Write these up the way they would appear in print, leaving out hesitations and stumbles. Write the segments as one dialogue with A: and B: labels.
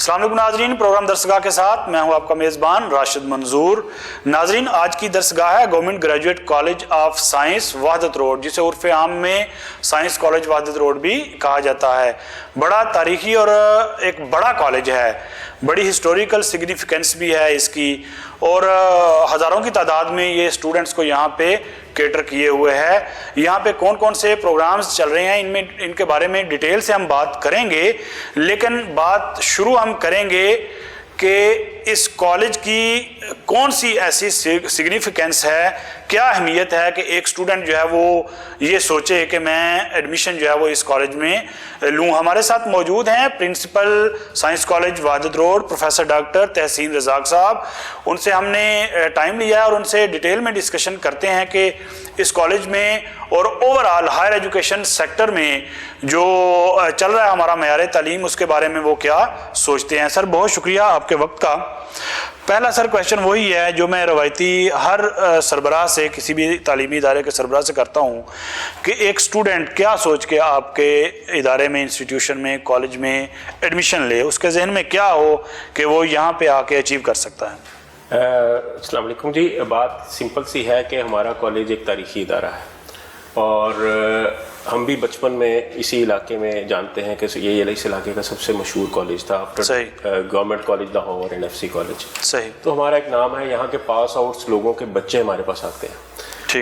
A: السلام علیکم ناظرین، پروگرام درسگاہ کے ساتھ میں ہوں آپ کا میزبان راشد منظور۔ ناظرین، آج کی درسگاہ ہے government graduate college of science وحدت روڈ، جسے عرف عام میں سائنس کالج وحدت روڈ بھی کہا جاتا ہے۔ بڑا تاریخی اور ایک بڑا کالج ہے، بڑی ہسٹوریکل سگنیفیکنس بھی ہے اس کی، اور ہزاروں کی تعداد میں یہ اسٹوڈنٹس کو یہاں پہ کیٹر کیے ہوئے ہے۔ یہاں پہ کون کون سے پروگرامز چل رہے ہیں ان کے بارے میں ڈیٹیل سے ہم بات کریں گے، لیکن بات شروع ہم کریں گے کہ اس کالج کی کون سی ایسی سگنیفیکنس ہے، کیا اہمیت ہے کہ ایک اسٹوڈنٹ جو ہے وہ یہ سوچے کہ میں ایڈمیشن جو ہے وہ اس کالج میں لوں۔ ہمارے ساتھ موجود ہیں پرنسپل سائنس کالج وحدت روڈ پروفیسر ڈاکٹر تحسین رزاق صاحب۔ ان سے ہم نے ٹائم لیا ہے اور ان سے ڈیٹیل میں ڈسکشن کرتے ہیں کہ اس کالج میں اور overall higher education sector میں جو چل رہا ہے ہمارا معیار تعلیم، اس کے بارے میں وہ کیا سوچتے ہیں۔ سر بہت شکریہ آپ کے وقت کا۔ پہلا سر کویشچن وہی ہے جو میں روایتی ہر سربراہ سے، کسی بھی تعلیمی ادارے کے سربراہ سے کرتا ہوں، کہ ایک اسٹوڈنٹ کیا سوچ کے آپ کے ادارے میں، انسٹیٹیوشن میں، کالج میں ایڈمیشن لے، اس کے ذہن میں کیا ہو کہ وہ یہاں پہ آ کے اچیو کر سکتا ہے؟
B: السلام علیکم جی، بات سمپل سی ہے کہ ہمارا کالج ایک تاریخی ادارہ ہے، اور ہم بھی بچپن میں اسی علاقے میں جانتے ہیں کہ یہ اس علاقے کا سب سے مشہور کالج تھا after government college Lahore N F C college. صحیح۔ تو ہمارا ایک نام ہے، یہاں کے پاس آؤٹس لوگوں کے بچے ہمارے پاس آتے ہیں،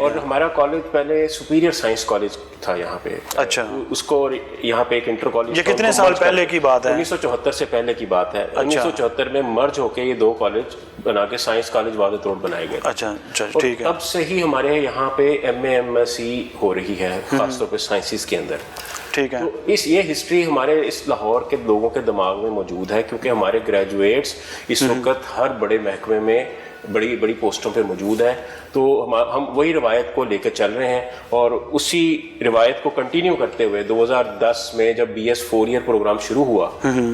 B: اور ہمارا کالج پہلے سپیریئر سائنس کالج تھا یہاں پہ۔ اچھا۔ اس کو یہاں پہ ایک انٹر کالج،
A: یہ کتنے سال پہلے کی بات ہے؟
B: 1974 سے پہلے کی بات ہے۔ 1974 میں مرج ہو کے یہ دو کالج بنا کے سائنس کالج وحدت روڈ بنائے گئے۔
A: اچھا ٹھیک ہے۔
B: تب سے ہی ہمارے یہاں پہ M A M S C ہو رہی ہے، خاص طور پہ سائنسز کے اندر۔ ٹھیک ہے۔ تو یہ ہسٹری ہمارے اس لاہور کے لوگوں کے دماغ میں موجود ہے، کیونکہ ہمارے گریجویٹس اس وقت ہر بڑے محکمے میں بڑی بڑی پوسٹوں پہ موجود ہیں۔ تو ہم وہی روایت کو لے کے چل رہے ہیں، اور اسی روایت کو کنٹینیو کرتے ہوئے 2010 میں جب بی ایس 4 ایئر پروگرام شروع ہوا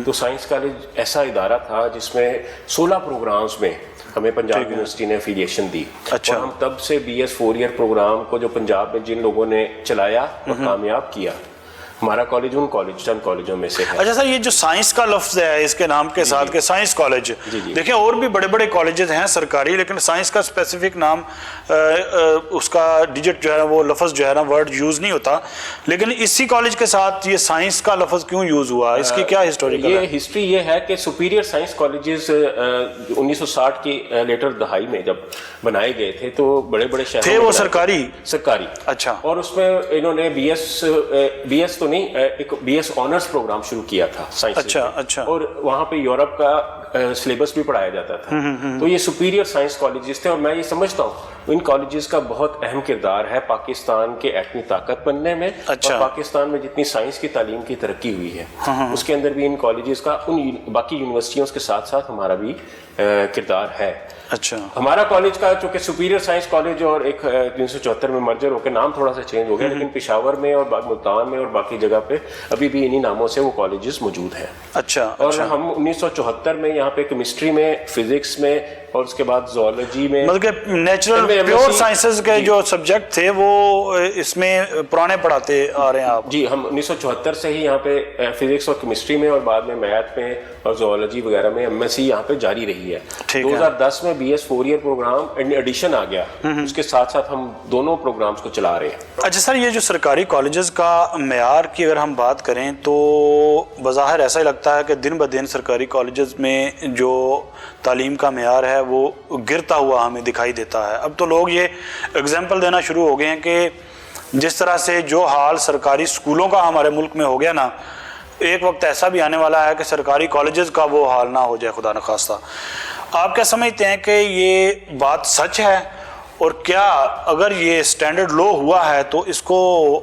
B: تو سائنس کالج ایسا ادارہ تھا جس میں 16 پروگرامز میں ہمیں پنجاب یونیورسٹی نے افیلیشن دی۔ اور ہم تب سے بی ایس 4 ایئر پروگرام کو جو پنجاب میں جن لوگوں نے چلایا اور کامیاب کیا، ہمارا کالج ان چند کالجوں میں سے ہے۔
A: اچھا سر، یہ جو سائنس کا لفظ ہے اس کے نام کے ساتھ کہ سائنس کالج، دیکھیں اور بھی بڑے بڑے کالجز ہیں سرکاری، لیکن سائنس کا اسپیسیفک نام، اس کا ڈیجٹ جو ہے وہ لفظ جو ہے نا ورڈ یوز نہیں ہوتا، لیکن اسی کالج کے ساتھ یہ سائنس کا لفظ کیوں یوز ہوا؟ اس کی کیا ہسٹوریکل ہے؟
B: یہ ہسٹری یہ ہے کہ سپیریئر سائنس کالجز 1960 کی لیٹر دہائی میں جب بنائے گئے تھے تو بڑے بڑے شہروں
A: تھے وہ سرکاری۔
B: اچھا۔ اور اس میں انہوں نے بی ایس تو نہیں، ایک بی ایس آنرز پروگرام شروع کیا تھا سائنس، اور وہاں پہ یورپ کا سلیبس بھی پڑھایا جاتا تھا۔ تو یہ سپیریئر سائنس کالجز تھے، اور میں یہ سمجھتا ہوں ان کالجز کا بہت اہم کردار ہے پاکستان کے ایٹمی طاقت بننے میں، اور پاکستان میں جتنی سائنس کی تعلیم کی ترقی ہوئی ہے اس کے اندر بھی ان کالجز کا ان باقی یونیورسٹیوں کے ساتھ ساتھ ہمارا بھی کردار ہے۔ اچھا۔ ہمارا کالج کا چونکہ سپیریئر سائنس کالج اور ایک 1974 میں مرجر ہو کے نام تھوڑا سا چینج ہو گیا، لیکن پشاور میں اور ملتان میں اور باقی جگہ پہ ابھی بھی انہی ناموں سے وہ کالجز موجود ہیں۔ اچھا۔ اور ہم 1974 میں یہاں پہ کیمسٹری میں، فزکس میں، اور اس کے بعد زوالوجی میں،
A: مطلب کہ نیچرل پیور سائنسز کے جو سبجیکٹ تھے وہ اس میں پرانے پڑھاتے آ رہے ہیں آپ؟
B: جی، ہم 1974 سے ہی یہاں پہ فزکس اور کیمسٹری میں، اور بعد میں میتھ میں اور زوالوجی وغیرہ میں ایم ایس سی یہاں پہ جاری رہی ہے۔ 2010 میں B S 4 year program edition آ گیا، اس کے ساتھ ساتھ ہم دونوں پروگرامز کو چلا رہے ہیں۔
A: اچھا سر، یہ جو سرکاری کالجز کا معیار کی اگر ہم بات کریں تو بظاہر ایسا ہی لگتا ہے کہ دن بدن سرکاری کالجز میں جو تعلیم کا معیار ہے وہ گرتا ہوا ہمیں دکھائی دیتا ہے۔ اب تو لوگ یہ اگزامپل دینا شروع ہو گئے ہیں کہ جس طرح سے جو حال سرکاری اسکولوں کا ہمارے ملک میں ہو گیا نا، ایک وقت ایسا بھی آنے والا ہے کہ سرکاری کالجز کا وہ حال نہ ہو جائے، خدا نخواستہ۔ آپ کیا سمجھتے ہیں کہ یہ بات سچ ہے، اور کیا اگر یہ سٹینڈرڈ لو ہوا ہے تو اس کو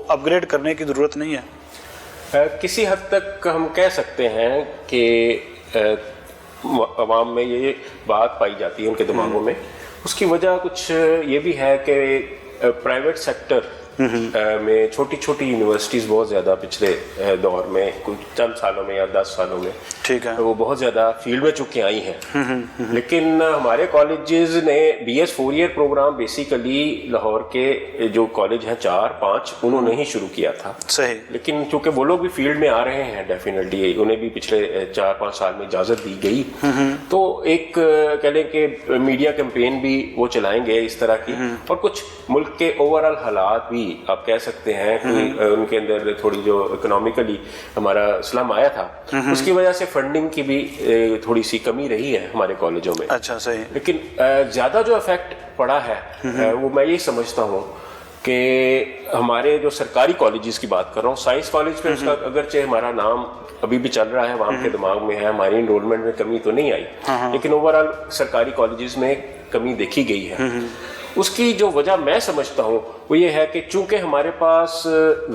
A: اپ گریڈ کرنے کی ضرورت نہیں ہے؟
B: کسی حد تک ہم کہہ سکتے ہیں کہ عوام میں یہ بات پائی جاتی ہے ان کے دماغوں میں۔ اس کی وجہ کچھ یہ بھی ہے کہ پرائیویٹ سیکٹر میں چھوٹی چھوٹی یونیورسٹیز بہت زیادہ پچھلے دور میں کچھ چند سالوں میں یا 10 سالوں میں
A: ٹھیک ہے
B: وہ بہت زیادہ فیلڈ میں چکے آئی ہیں. لیکن ہمارے کالجز نے BS 4 year programme basically Lahore کے جو کالج ہیں 4-5 انہوں نے ہی شروع کیا تھا.
A: صحیح.
B: لیکن چونکہ وہ لوگ بھی فیلڈ میں آ رہے ہیں ڈیفینیٹلی انہیں بھی پچھلے 4-5 سال میں اجازت دی گئی تو ایک کہہ لیں کہ میڈیا کیمپین بھی وہ چلائیں گے اس طرح کی اور کچھ ملک کے اوور آل حالات بھی آپ کہہ سکتے ہیں کہ ان کے اندر تھوڑی جو اکنامیکلی ہمارا اسلام آیا تھا اس کی وجہ سے فنڈنگ کی بھی تھوڑی سی کمی رہی ہے ہمارے کالجوں میں.
A: اچھا صحیح.
B: لیکن زیادہ جو افیکٹ پڑا ہے وہ میں یہ سمجھتا ہوں کہ ہمارے جو سرکاری کالجز کی بات کر رہا ہوں سائنس کالج پہ اس کا اگرچہ ہمارا نام ابھی بھی چل رہا ہے عوام کے دماغ میں ہے ہماری انرولمنٹ میں کمی تو نہیں آئی لیکن اوور آل سرکاری کالجز میں کمی دیکھی گئی ہے. اس کی جو وجہ میں سمجھتا ہوں وہ یہ ہے کہ چونکہ ہمارے پاس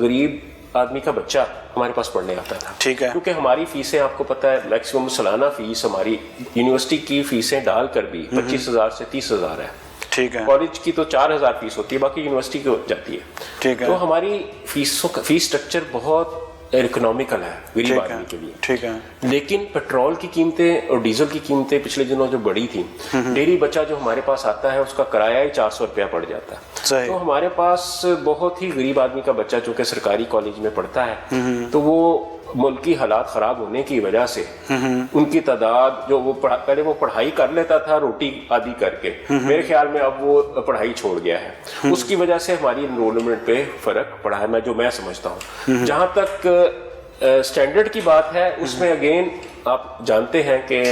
B: غریب آدمی کا بچہ ہمارے پاس پڑھنے آتا تھا
A: ٹھیک ہے
B: کیونکہ ہماری فیسیں آپ کو پتہ ہے میکسیمم سالانہ فیس ہماری یونیورسٹی کی فیسیں ڈال کر بھی 25,000 سے 30,000 ہے.
A: ٹھیک ہے.
B: کالج کی تو 4,000 فیس ہوتی ہے باقی یونیورسٹی کی جاتی ہے.
A: ٹھیک ہے.
B: تو ہماری فیس اسٹرکچر بہت اکنامیکل ہے غریب آدمی کے لیے.
A: ٹھیک ہے.
B: لیکن پیٹرول کی قیمتیں اور ڈیزل کی قیمتیں پچھلے دنوں جو بڑی تھیں ڈیلی بچہ جو ہمارے پاس آتا ہے اس کا کرایہ ہی 400 روپیہ پڑ جاتا ہے. تو ہمارے پاس بہت ہی غریب آدمی کا بچہ چونکہ سرکاری کالج میں پڑھتا ہے تو وہ ملکی حالات خراب ہونے کی وجہ سے ان کی تعداد جو وہ پہلے وہ پڑھائی کر لیتا تھا روٹی آدھی کر کے میرے خیال میں اب وہ پڑھائی چھوڑ گیا ہے. اس کی وجہ سے ہماری انرولمنٹ پہ فرق پڑا ہے میں سمجھتا ہوں. جہاں تک اسٹینڈرڈ کی بات ہے اس میں اگین آپ جانتے ہیں کہ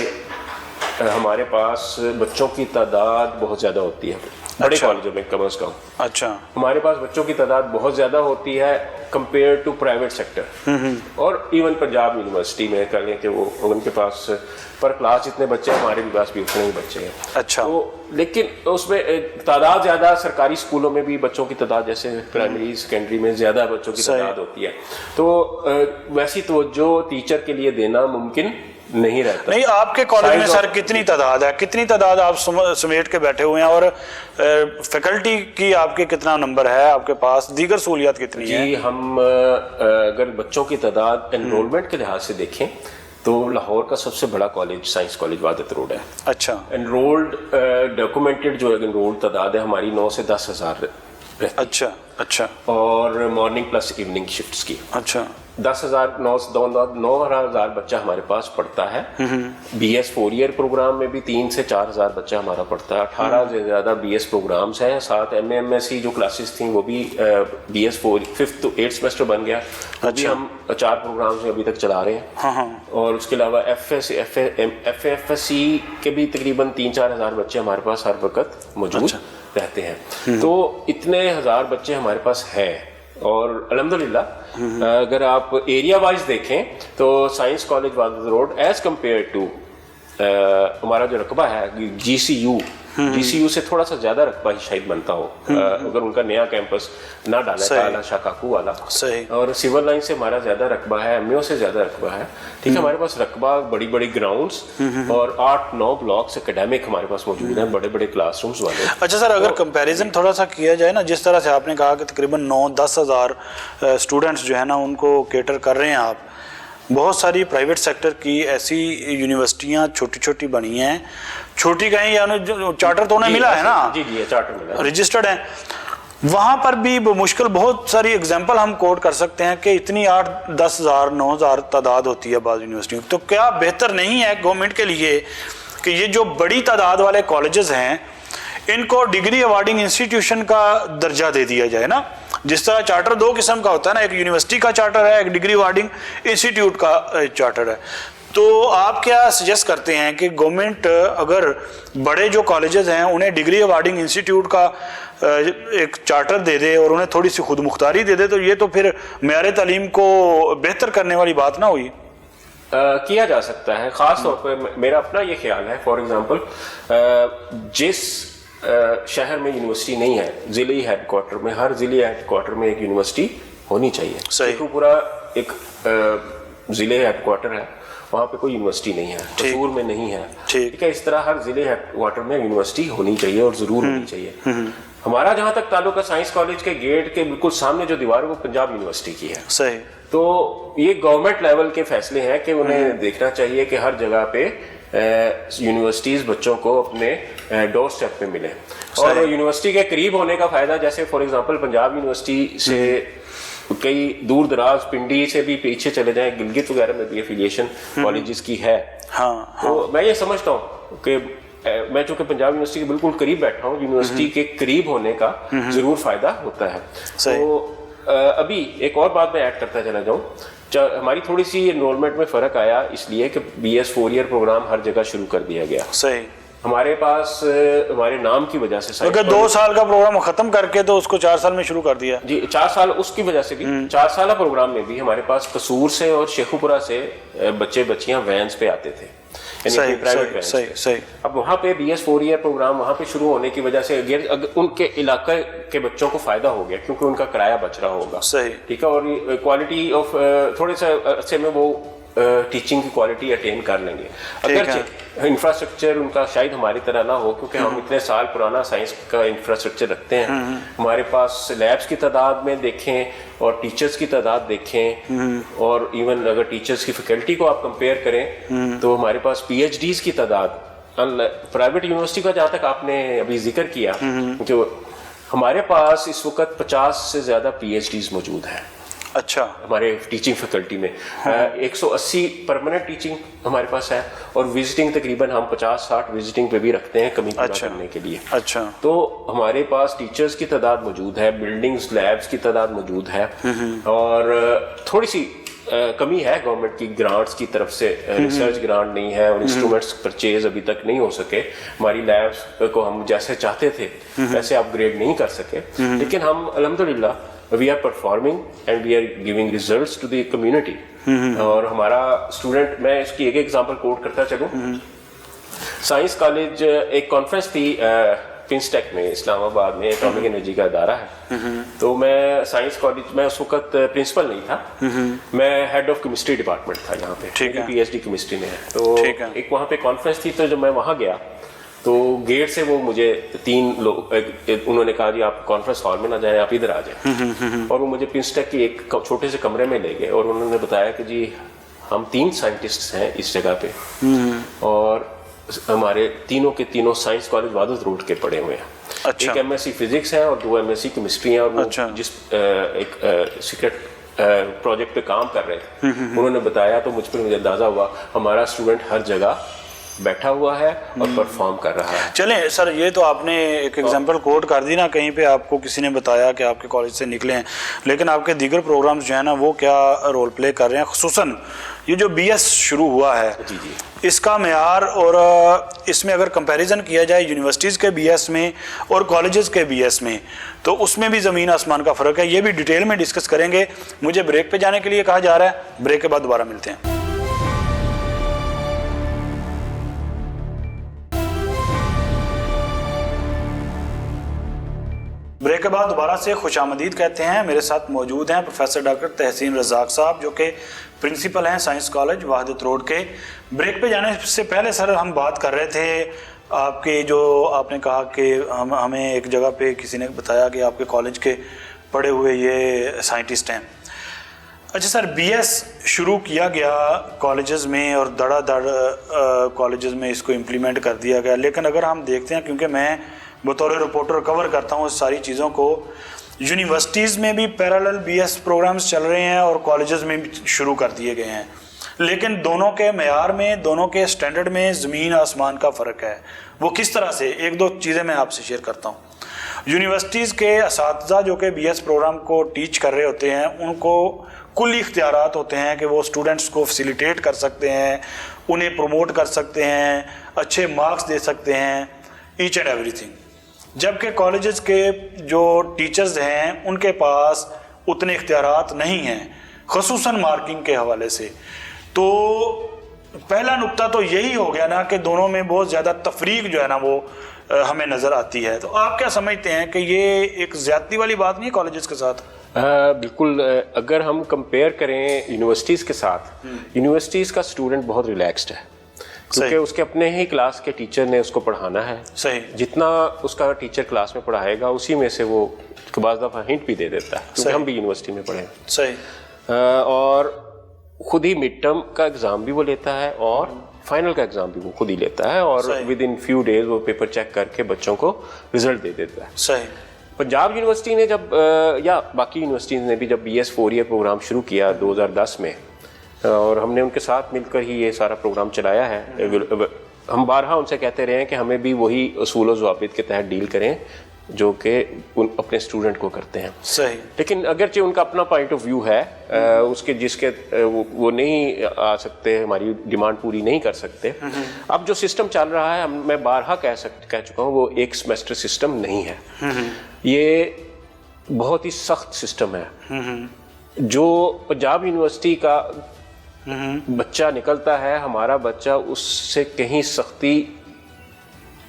B: ہمارے پاس بچوں کی تعداد بہت زیادہ ہوتی ہے بڑے کالجوں میں کم از کم.
A: اچھا.
B: ہمارے پاس بچوں کی تعداد بہت زیادہ ہوتی ہے کمپیئر ٹو پرائیویٹ سیکٹر اور ایون پنجاب یونیورسٹی میں کہہ لیں کہ وہ ان کے پاس پر کلاس جتنے بچے ہیں ہمارے بھی پاس بھی اتنے ہی بچے ہیں.
A: اچھا.
B: تو لیکن اس میں تعداد زیادہ سرکاری اسکولوں میں بھی بچوں کی تعداد جیسے پرائمری سیکنڈری میں زیادہ بچوں کی تعداد ہوتی ہے تو ویسی توجہ ٹیچر کے لیے دینا ممکن نہیں رہتا.
A: نہیں آپ کے کالج میں سر کتنی تعداد ہے کتنی تعداد آپ سمیٹ کے بیٹھے ہوئے ہیں اور فیکلٹی کی آپ کے کتنا نمبر ہے آپ کے پاس دیگر سہولیات کتنی ہیں؟
B: جی ہم اگر بچوں کی تعداد انرولمنٹ کے لحاظ سے دیکھیں تو لاہور کا سب سے بڑا کالج سائنس کالج وحدت روڈ ہے.
A: اچھا.
B: انرولڈ ڈاکومنٹڈ جو انرولڈ تعداد ہے ہماری 9 سے 10,000 رہتی.
A: اچھا. اچھا.
B: اور مارننگ پلس ایوننگ شفٹس کی.
A: اچھا.
B: 9,000 بچہ ہمارے پاس پڑھتا ہے. BS 4 ایئر پروگرام میں بھی 3 سے 4,000 بچہ ہمارا پڑھتا ہے. 18 سے زیادہ BS پروگرامز ہیں. ساتھ MSc جو کلاسز تھیں وہ بھی BS 4 5th to 8th semester بن گیا. ابھی ہم 4 پروگرامز ابھی تک چلا رہے ہیں. اور اس کے علاوہ FAFSC کے بھی تقریباً 3-4 ہزار بچے ہمارے پاس ہر وقت موجود رہتے ہیں. تو اتنے ہزار بچے ہمارے پاس ہیں اور الحمدللہ اگر آپ ایریا وائز دیکھیں تو سائنس کالج وحدت روڈ ایز کمپیئر ٹو ہمارا جو رقبہ ہے GCU سے تھوڑا سا زیادہ رقبہ ہی شاید بنتا ہو اگر ان کا نیا کیمپس نہ ڈالا تھا شاہ کاکو والا. اور سول لائن سے ہمارا زیادہ رقبہ ہے MAO سے زیادہ رقبہ ہے. ٹھیک ہے. ہمارے پاس رقبہ بڑی بڑی گراؤنڈس اور 8-9 بلاکس اکیڈیمک ہمارے پاس موجود ہیں بڑے بڑے کلاس رومز والے.
A: اچھا سر اگر کمپیریزن تھوڑا سا کیا جائے نا جس طرح سے آپ نے کہا کہ تقریباً 9-10 ہزار اسٹوڈنٹس جو ہے نا ان کو کیٹر کر رہے ہیں آپ بہت ساری پرائیویٹ سیکٹر کی ایسی یونیورسٹیاں چھوٹی چھوٹی بنی ہیں چھوٹی کہیں یا چارٹر تو انہیں ملا ہے نا
B: جی چارٹر ملا
A: رجسٹرڈ ہیں وہاں پر بھی بمشکل بہت ساری اگزامپل ہم کوٹ کر سکتے ہیں کہ اتنی 8-10 ہزار 9 ہزار تعداد ہوتی ہے بعض یونیورسٹیوں. تو کیا بہتر نہیں ہے گورنمنٹ کے لیے کہ یہ جو بڑی تعداد والے کالجز ہیں ان کو ڈگری ایوارڈنگ انسٹیٹیوشن کا درجہ دے دیا جائے نا جس طرح چارٹر 2 قسم کا ہوتا ہے نا ایک یونیورسٹی کا چارٹر ہے ایک ڈگری ایوارڈنگ انسٹیٹیوٹ کا چارٹر ہے. تو آپ کیا سجیسٹ کرتے ہیں کہ گورنمنٹ اگر بڑے جو کالجز ہیں انہیں ڈگری ایوارڈنگ انسٹیٹیوٹ کا ایک چارٹر دے دے اور انہیں تھوڑی سی خود مختاری دے دے تو یہ تو پھر معیار تعلیم کو بہتر کرنے والی بات نہ ہوئی؟
B: کیا جا سکتا ہے. خاص طور پہ میرا اپنا یہ خیال ہے فار ایگزامپل جس شہر میں یونیورسٹی نہیں ہے ضلعی ہیڈ کوارٹر میں ہر ضلعی ہیڈ کوارٹر میں ایک یونیورسٹی ہونی چاہیے.
A: صحیح.
B: پورا ایک ضلع ہیڈ کوارٹر ہے وہاں پہ کوئی یونیورسٹی نہیں ہے قصور میں نہیں ہے. ٹھیک ہے. اس طرح ہر ضلع ہیڈ کوارٹر میں یونیورسٹی ہونی چاہیے اور ضرور ہونی چاہیے. ہمارا جہاں تک تعلق ہے سائنس کالج کے گیٹ کے بالکل سامنے جو دیوار ہے وہ پنجاب یونیورسٹی کی ہے.
A: صحیح. تو
B: یہ گورنمنٹ لیول کے فیصلے ہیں کہ انہیں دیکھنا چاہیے کہ ہر جگہ پہ یونیورسٹیز بچوں کو اپنے ڈور اسٹیپ پہ ملے, اور یونیورسٹی کے قریب ہونے کا فائدہ, جیسے فار ایگزامپل پنجاب یونیورسٹی سے کئی دور دراز پنڈی سے بھی پیچھے چلے جائیں, گلگت وغیرہ میں بھی افیلیشن کالجز کی ہے. تو میں یہ سمجھتا ہوں کہ میں چونکہ پنجاب یونیورسٹی کے بالکل قریب بیٹھا ہوں, یونیورسٹی کے قریب ہونے کا ضرور فائدہ ہوتا ہے. تو ابھی ایک اور بات میں ایڈ کرتا چلا جاؤں, ہماری تھوڑی سی انرولمنٹ میں فرق آیا اس لیے کہ بی ایس 4 ایئر پروگرام ہر جگہ شروع کر دیا گیا.
A: صحیح.
B: ہمارے پاس ہمارے نام کی وجہ سے
A: اگر 2 سال کا پروگرام ختم کر کے تو اس کو 4 سال میں شروع کر دیا.
B: جی 4 سال, اس کی وجہ سے بھی 4 سالہ پروگرام میں بھی ہمارے پاس قصور سے اور شیخو پورہ سے بچے بچیاں وینز پہ آتے تھے, یعنی پرائیویٹ وینز. اب وہاں پہ بی ایس 4 ایئر پروگرام وہاں پہ شروع ہونے کی وجہ سے ان کے علاقے کے بچوں کو فائدہ ہو گیا کیونکہ ان کا کرایہ بچ رہا ہوگا.
A: صحیح.
B: ٹھیک ہے. اور کوالٹی آف تھوڑے سے عرصے میں وہ ٹیچنگ کی کوالٹی اٹین کر لیں گے. اگرچہ انفراسٹرکچر ان کا شاید ہماری طرح نہ ہو کیونکہ ہم اتنے سال پرانا سائنس کا انفراسٹرکچر رکھتے ہیں. ہمارے پاس لیبس کی تعداد میں دیکھیں اور ٹیچرز کی تعداد دیکھیں, اور ایون اگر ٹیچرز کی فیکلٹی کو آپ کمپیئر کریں تو ہمارے پاس پی ایچ ڈیز کی تعداد, پرائیویٹ یونیورسٹی کا جہاں تک آپ نے ابھی ذکر کیا کہ ہمارے پاس اس وقت 50 سے زیادہ پی ایچ ڈیز موجود ہیں.
A: اچھا.
B: ہمارے ٹیچنگ فیکلٹی میں 180 پرماننٹ ٹیچنگ ہمارے پاس ہے, اور وزٹنگ تقریباً ہم 50-60 وزٹنگ پہ بھی رکھتے ہیں کمی پورا کرنے کے لیے.
A: اچھا.
B: تو ہمارے پاس ٹیچرز کی تعداد موجود ہے, بلڈنگز لیبس کی تعداد موجود ہے, اور تھوڑی سی کمی ہے گورنمنٹ کی گرانٹس کی طرف سے, ریسرچ گرانٹ نہیں ہے اور انسٹرومنٹس پرچیز ابھی تک نہیں ہو سکے. ہماری لیبس کو ہم جیسے چاہتے تھے ویسے اپ گریڈ نہیں کر سکے, لیکن ہم الحمدللہ we are performing and we are giving results to the community. اور ہمارا اسٹوڈنٹ, میں اس کی ایک ایگزامپل کوٹ کرتا چلوں. سائنس کالج ایک کانفرنس تھی پنسٹیک میں اسلام آباد میں, اٹامک انرجی کا ادارہ ہے. تو میں سائنس کالج میں اس وقت پرنسپل نہیں تھا, میں ہیڈ آف کیمسٹری ڈپارٹمنٹ تھا یہاں پہ, پی ایچ ڈی کیمسٹری میں ہے. تو ایک وہاں پہ کانفرنس تھی, تو جب میں وہاں گیا تو گیٹ سے وہ مجھے 3 لوگ, انہوں نے کہا جی آپ کانفرنس ہال میں نہ جائیں, آپ ادھر آ جائیں. اور وہ مجھے پنسٹیک کی ایک چھوٹے سے کمرے میں لے گئے اور انہوں نے بتایا کہ جی ہم 3 سائنٹسٹ ہیں اس جگہ پہ, اور ہمارے تینوں کے تینوں سائنس کالج وحدت روڈ کے پڑھے ہوئے ہیں. ایک ایم ایس سی فزکس ہے اور 2 ایم ایس سی کیمسٹری ہیں, اور وہ جس ایک سیکرٹ پروجیکٹ پہ کام کر رہے تھے. انہوں نے بتایا تو مجھ پر مجھے اندازہ ہوا ہمارا اسٹوڈنٹ ہر جگہ بیٹھا ہوا ہے اور پرفارم کر رہا ہے.
A: چلیں سر, یہ تو آپ نے ایک ایگزامپل کوٹ کر دی نا, کہیں پہ آپ کو کسی نے بتایا کہ آپ کے کالج سے نکلے ہیں, لیکن آپ کے دیگر پروگرامز جو ہیں نا وہ کیا رول پلے کر رہے ہیں, خصوصاً یہ جو بی ایس شروع ہوا ہے اس کا معیار, اور اس میں اگر کمپیریزن کیا جائے یونیورسٹیز کے بی ایس میں اور کالجز کے بی ایس میں تو اس میں بھی زمین آسمان کا فرق ہے. یہ بھی ڈیٹیل میں ڈسکس کریں گے. مجھے بریک پہ جانے کے لیے کہا جا رہا ہے, بریک کے بعد دوبارہ ملتے ہیں. بریک کے بعد دوبارہ سے خوش آمدید کہتے ہیں. میرے ساتھ موجود ہیں پروفیسر ڈاکٹر تحسین رزاق صاحب, جو کہ پرنسپل ہیں سائنس کالج وحدت روڈ کے. بریک پہ جانے سے پہلے سر ہم بات کر رہے تھے آپ کے, جو آپ نے کہا کہ ہمیں ایک جگہ پہ کسی نے بتایا کہ آپ کے کالج کے پڑھے ہوئے یہ سائنٹسٹ ہیں. اچھا سر, بی ایس شروع کیا گیا کالجز میں اور دڑا دڑ کالجز میں اس کو امپلیمنٹ کر دیا گیا, لیکن اگر ہم دیکھتے ہیں, کیونکہ میں بطور رپورٹر کور کرتا ہوں اس ساری چیزوں کو, یونیورسٹیز میں بھی پیرالل بی ایس پروگرامز چل رہے ہیں اور کالجز میں بھی شروع کر دیے گئے ہیں, لیکن دونوں کے معیار میں, دونوں کے سٹینڈرڈ میں زمین آسمان کا فرق ہے. وہ کس طرح سے؟ 1-2 چیزیں میں آپ سے شیئر کرتا ہوں. یونیورسٹیز کے اساتذہ جو کہ بی ایس پروگرام کو ٹیچ کر رہے ہوتے ہیں, ان کو کلی اختیارات ہوتے ہیں کہ وہ اسٹوڈنٹس کو فیسیلیٹیٹ کر سکتے ہیں, انہیں پروموٹ کر سکتے ہیں, اچھے مارکس دے سکتے ہیں, ایچ اینڈ ایوری تھنگ. جبکہ کالجز کے جو ٹیچرز ہیں ان کے پاس اتنے اختیارات نہیں ہیں, خصوصاً مارکنگ کے حوالے سے. تو پہلا نقطہ تو یہی ہو گیا نا کہ دونوں میں بہت زیادہ تفریق جو ہے نا وہ ہمیں نظر آتی ہے. تو آپ کیا سمجھتے ہیں کہ یہ ایک زیادتی والی بات نہیں ہے کالجز کے ساتھ؟
B: بالکل. اگر ہم کمپیئر کریں یونیورسٹیز کے ساتھ, یونیورسٹیز کا اسٹوڈنٹ بہت ریلیکسڈ ہے کیونکہ اس کے اپنے ہی کلاس کے ٹیچر نے اس کو پڑھانا ہے.
A: صحیح.
B: جتنا اس کا ٹیچر کلاس میں پڑھائے گا اسی میں سے وہ بعض دفعہ ہنٹ بھی دے دیتا ہے, کیونکہ ہم بھی یونیورسٹی میں پڑھے.
A: صحیح.
B: اور خود ہی مڈ ٹرم کا ایگزام بھی وہ لیتا ہے اور فائنل کا ایگزام بھی وہ خود ہی لیتا ہے, اور ود ان فیو ڈیز وہ پیپر چیک کر کے بچوں کو رزلٹ دے دیتا ہے.
A: صحیح.
B: پنجاب یونیورسٹی نے جب یا باقی یونیورسٹیز نے بھی جب BS 4 ایئر پروگرام شروع کیا 2010 میں, اور ہم نے ان کے ساتھ مل کر ہی یہ سارا پروگرام چلایا ہے. ہم بارہا ان سے کہتے رہے ہیں کہ ہمیں بھی وہی اصول و ضوابط کے تحت ڈیل کریں جو کہ اپنے اسٹوڈنٹ کو کرتے ہیں.
A: صحیح.
B: لیکن اگرچہ ان کا اپنا پوائنٹ آف ویو ہے اس کے جس کے وہ نہیں آ سکتے, ہماری ڈیمانڈ پوری نہیں کر سکتے. اب جو سسٹم چل رہا ہے میں بارہا کہہ چکا ہوں, وہ ایک سیمسٹر سسٹم نہیں ہے. یہ بہت ہی سخت سسٹم ہے. جو پنجاب یونیورسٹی کا بچہ نکلتا ہے, ہمارا بچہ اس سے کہیں سختی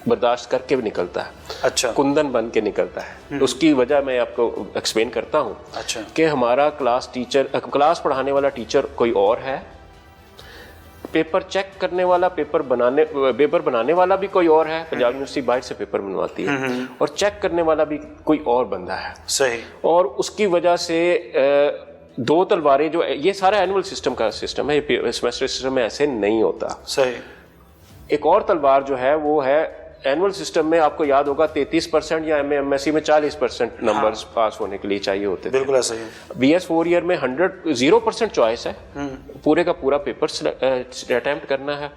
B: برداشت کر کے بھی نکلتا ہے.
A: اچھا.
B: کندن بن کے نکلتا ہے. اس کی وجہ میں آپ کو ایکسپلین کرتا ہوں.
A: اچھا.
B: کہ ہمارا کلاس پڑھانے والا ٹیچر کوئی اور ہے, پیپر چیک کرنے والا پیپر بنانے والا بھی کوئی اور ہے. پنجاب یونیورسٹی باہر سے پیپر بنواتی ہے, اور چیک کرنے والا بھی کوئی اور بندہ ہے.
A: صحیح.
B: اور اس کی وجہ سے دو تلواریں, جو یہ سارا اینول سسٹم کا سسٹم ہے, سیمسٹر سسٹم میں ایسے نہیں ہوتا.
A: صحیح.
B: ایک اور تلوار جو ہے وہ ہے اینول سسٹم میں, آپ کو یاد ہوگا 33% یا MSc میں 40% نمبرز پاس ہونے کے لیے چاہیے ہوتے تھے.
A: بالکل ایسا ہی.
B: BS 4 ایئر میں 0% چوائس ہے, پورے کا پورا پیپر اٹیمپٹ کرنا ہے,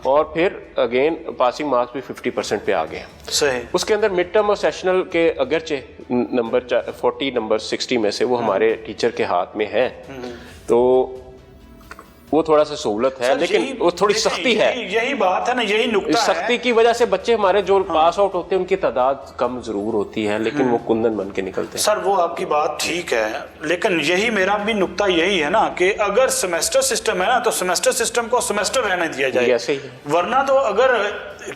B: اور پھر اگین پاسنگ مارکس بھی 50% پہ آ گئے.
A: صحیح.
B: اس کے اندر مڈ ٹرم اور سیشنل کے اگرچہ نمبر 40 نمبر 60 میں سے وہ ہمارے ٹیچر کے ہاتھ میں ہے, تو وہ تھوڑا سا سہولت ہے, لیکن وہ تھوڑی سختی ہے.
A: یہی بات ہے نا, یہی نکتہ ہے.
B: سختی کی وجہ سے بچے ہمارے جو پاس آؤٹ ہوتے ہیں ان کی تعداد کم ضرور ہوتی ہے, لیکن وہ کندن بن کے نکلتے ہیں.
A: سر وہ آپ کی بات ٹھیک ہے, لیکن یہی میرا بھی نکتہ یہی ہے نا کہ اگر سیمسٹر سسٹم ہے نا تو سیمسٹر سسٹم کو سیمسٹر رہنے دیا جائے.
B: ایسے ہی ہے.
A: ورنہ تو اگر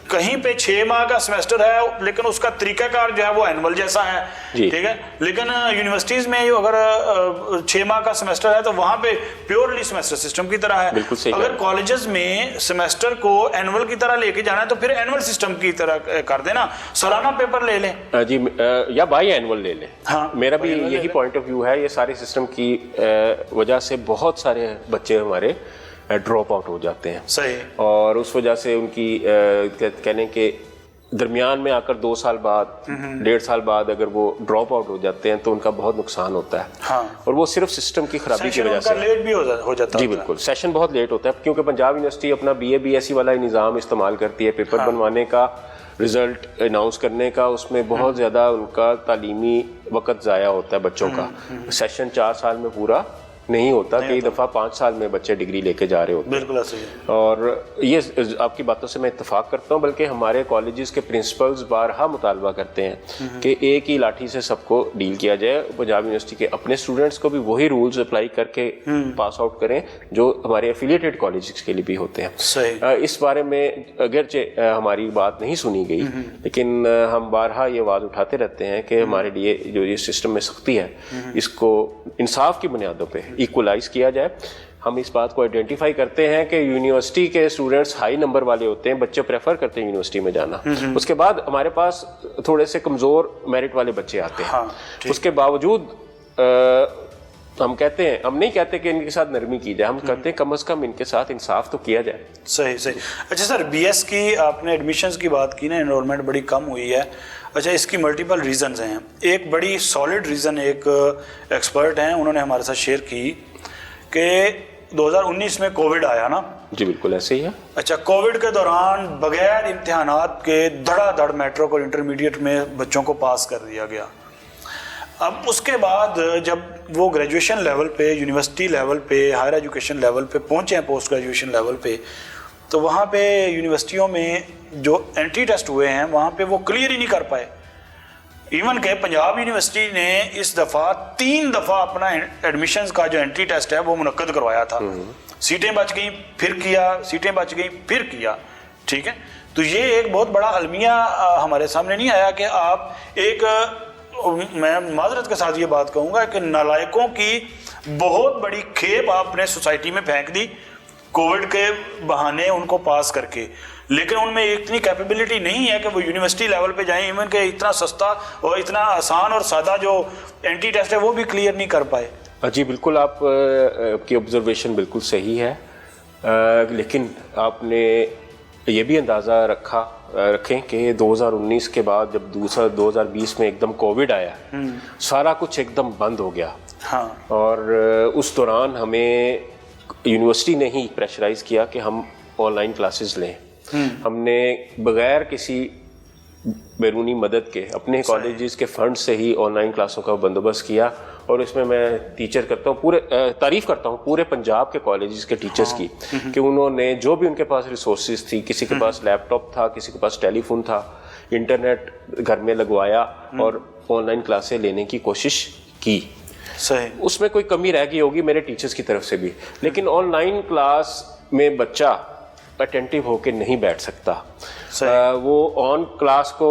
A: کہیں پہ 6 ماہ کا سیمسٹر ہے لیکن اس کا طریقہ کار جو ہے وہ اینول جیسا ہے, ٹھیک ہے, لیکن یونیورسٹیز میں اگر 6 ماہ کا سیمسٹر ہے تو وہاں پہ پیورلی سیمسٹر سسٹم کی طرح ہے.
B: بالکل صحیح.
A: اگر کالجز میں سیمسٹر کو اینول کی طرح لے کے جانا ہے تو پھر اینول سسٹم کی طرح کر دینا, سالانہ پیپر لے لیں.
B: جی, یا بائی اینول لے لیں. میرا بھی یہی پوائنٹ آف ویو ہے. یہ سارے سسٹم کی وجہ سے بہت سارے بچے ہمارے ڈراپ آؤٹ ہو جاتے ہیں.
A: صحیح.
B: اور اس وجہ سے ان کی کہنے کے درمیان میں آ کر 2 سال بعد 1.5 سال بعد اگر وہ ڈراپ آؤٹ ہو جاتے ہیں تو ان کا بہت نقصان ہوتا ہے. اور وہ صرف سسٹم کی خرابی کی وجہ سے
A: لیٹ بھی ہو جاتا ہے.
B: جی بالکل, سیشن بہت لیٹ ہوتا ہے, کیونکہ پنجاب یونیورسٹی اپنا BA BSc والا نظام استعمال کرتی ہے. پیپر بنوانے کا, رزلٹ اناؤنس کرنے کا, اس میں بہت زیادہ ان کا تعلیمی وقت ضائع ہوتا ہے بچوں کا. سیشن 4 سال میں پورا نہیں ہوتا, کئی دفعہ 5 سال میں بچے ڈگری لے کے جا رہے ہوتے ہیں.
A: بالکل ایسے ہی.
B: اور یہ آپ کی باتوں سے میں اتفاق کرتا ہوں, بلکہ ہمارے کالجز کے پرنسپلز بارہا مطالبہ کرتے ہیں کہ ایک ہی لاٹھی سے سب کو ڈیل کیا جائے. پنجاب یونیورسٹی کے اپنے اسٹوڈنٹس کو بھی وہی رولز اپلائی کر کے پاس آؤٹ کریں جو ہمارے ایفیلیٹڈ کالجز کے لیے بھی ہوتے ہیں. اس بارے میں اگرچہ ہماری بات نہیں سنی گئی, لیکن ہم بارہا یہ آواز اٹھاتے رہتے ہیں کہ ہمارے لیے جو یہ سسٹم میں سختی ہے اس کو انصاف کی بنیادوں پہ ایکولائز کیا جائے. ہم اس بات کو آئیڈینٹیفائی کرتے ہیں کہ یونیورسٹی کے اسٹوڈنٹس ہائی نمبر والے ہوتے ہیں, بچے پریفر کرتے ہیں یونیورسٹی میں جانا. اس کے بعد ہمارے پاس تھوڑے سے کمزور میرٹ والے بچے آتے ہیں. اس کے باوجود ہم کہتے ہیں, ہم نہیں کہتے کہ ان کے ساتھ نرمی کی جائے, ہم کہتے ہیں کم از کم ان کے ساتھ انصاف تو کیا جائے.
A: صحیح صحیح. اچھا سر, BS کی آپ نے ایڈمیشنز کی بات کی نا, انرولمنٹ بڑی کم ہوئی ہے. اچھا, اس کی ملٹیپل ریزنز ہیں. ایک بڑی سالڈ ریزن ایک ایکسپرٹ ہیں انہوں نے ہمارے ساتھ شیئر کی کہ 2019 میں کووڈ آیا نا.
B: جی بالکل ایسے ہی ہے.
A: اچھا, کووڈ کے دوران بغیر امتحانات کے دھڑا دھڑ میٹرک اور انٹرمیڈیٹ میں بچوں کو پاس کر دیا گیا. اب اس کے بعد جب وہ گریجویشن لیول پہ, یونیورسٹی لیول پہ, ہائر ایجوکیشن لیول پہ پہنچے ہیں, پوسٹ گریجویشن لیول پہ, تو وہاں پہ یونیورسٹیوں میں جو اینٹری ٹیسٹ ہوئے ہیں وہاں پہ وہ کلیئر ہی نہیں کر پائے. ایون کہ پنجاب یونیورسٹی نے اس دفعہ 3 دفعہ اپنا ایڈمیشنز کا جو انٹری ٹیسٹ ہے وہ منعقد کروایا تھا. سیٹیں بچ گئیں پھر کیا, سیٹیں بچ گئیں پھر کیا. ٹھیک ہے, تو یہ ایک بہت بڑا المیہ ہمارے سامنے نہیں آیا کہ آپ ایک, میں معذرت کے ساتھ یہ بات کہوں گا کہ نالائقوں کی بہت بڑی کھیپ آپ نے سوسائٹی میں پھینک دی. کووڈ کے بہانے ان کو پاس کر کے، لیکن ان میں اتنی کیپیبلٹی نہیں ہے کہ وہ یونیورسٹی لیول پہ جائیں، ایون کہ اتنا سستا اور اتنا آسان اور سادہ جو اینٹی ٹیسٹ ہے وہ بھی کلیئر نہیں کر پائے.
B: جی بالکل، آپ کی آبزرویشن بالکل صحیح ہے، لیکن آپ نے یہ بھی اندازہ رکھیں کہ 2019 کے بعد جب دوسرا 2020 میں ایک دم کووڈ آیا، سارا کچھ ایک دم بند ہو گیا.
A: ہاں، اور
B: اس دوران ہمیں یونیورسٹی نے ہی پریشرائز کیا کہ ہم آن لائن کلاسز لیں. ہم نے بغیر کسی بیرونی مدد کے اپنے کالجز کے فنڈ سے ہی آن لائن کلاسوں کا بندوبست کیا، اور اس میں میں ٹیچر کرتا ہوں تعریف کرتا ہوں پورے پنجاب کے کالجز کے ٹیچرز کی کہ انہوں نے جو بھی ان کے پاس ریسورسز تھی، کسی کے پاس لیپ ٹاپ تھا، کسی کے پاس ٹیلی فون تھا، انٹرنیٹ گھر میں لگوایا اور آن لائن کلاسیں لینے کی کوشش کی.
A: صحیح، اس
B: میں کوئی کمی رہ گئی ہوگی میرے ٹیچرز کی طرف سے بھی، لیکن آن لائن کلاس میں بچہ اٹینٹیو ہو کے نہیں بیٹھ سکتا. وہ آن کلاس کو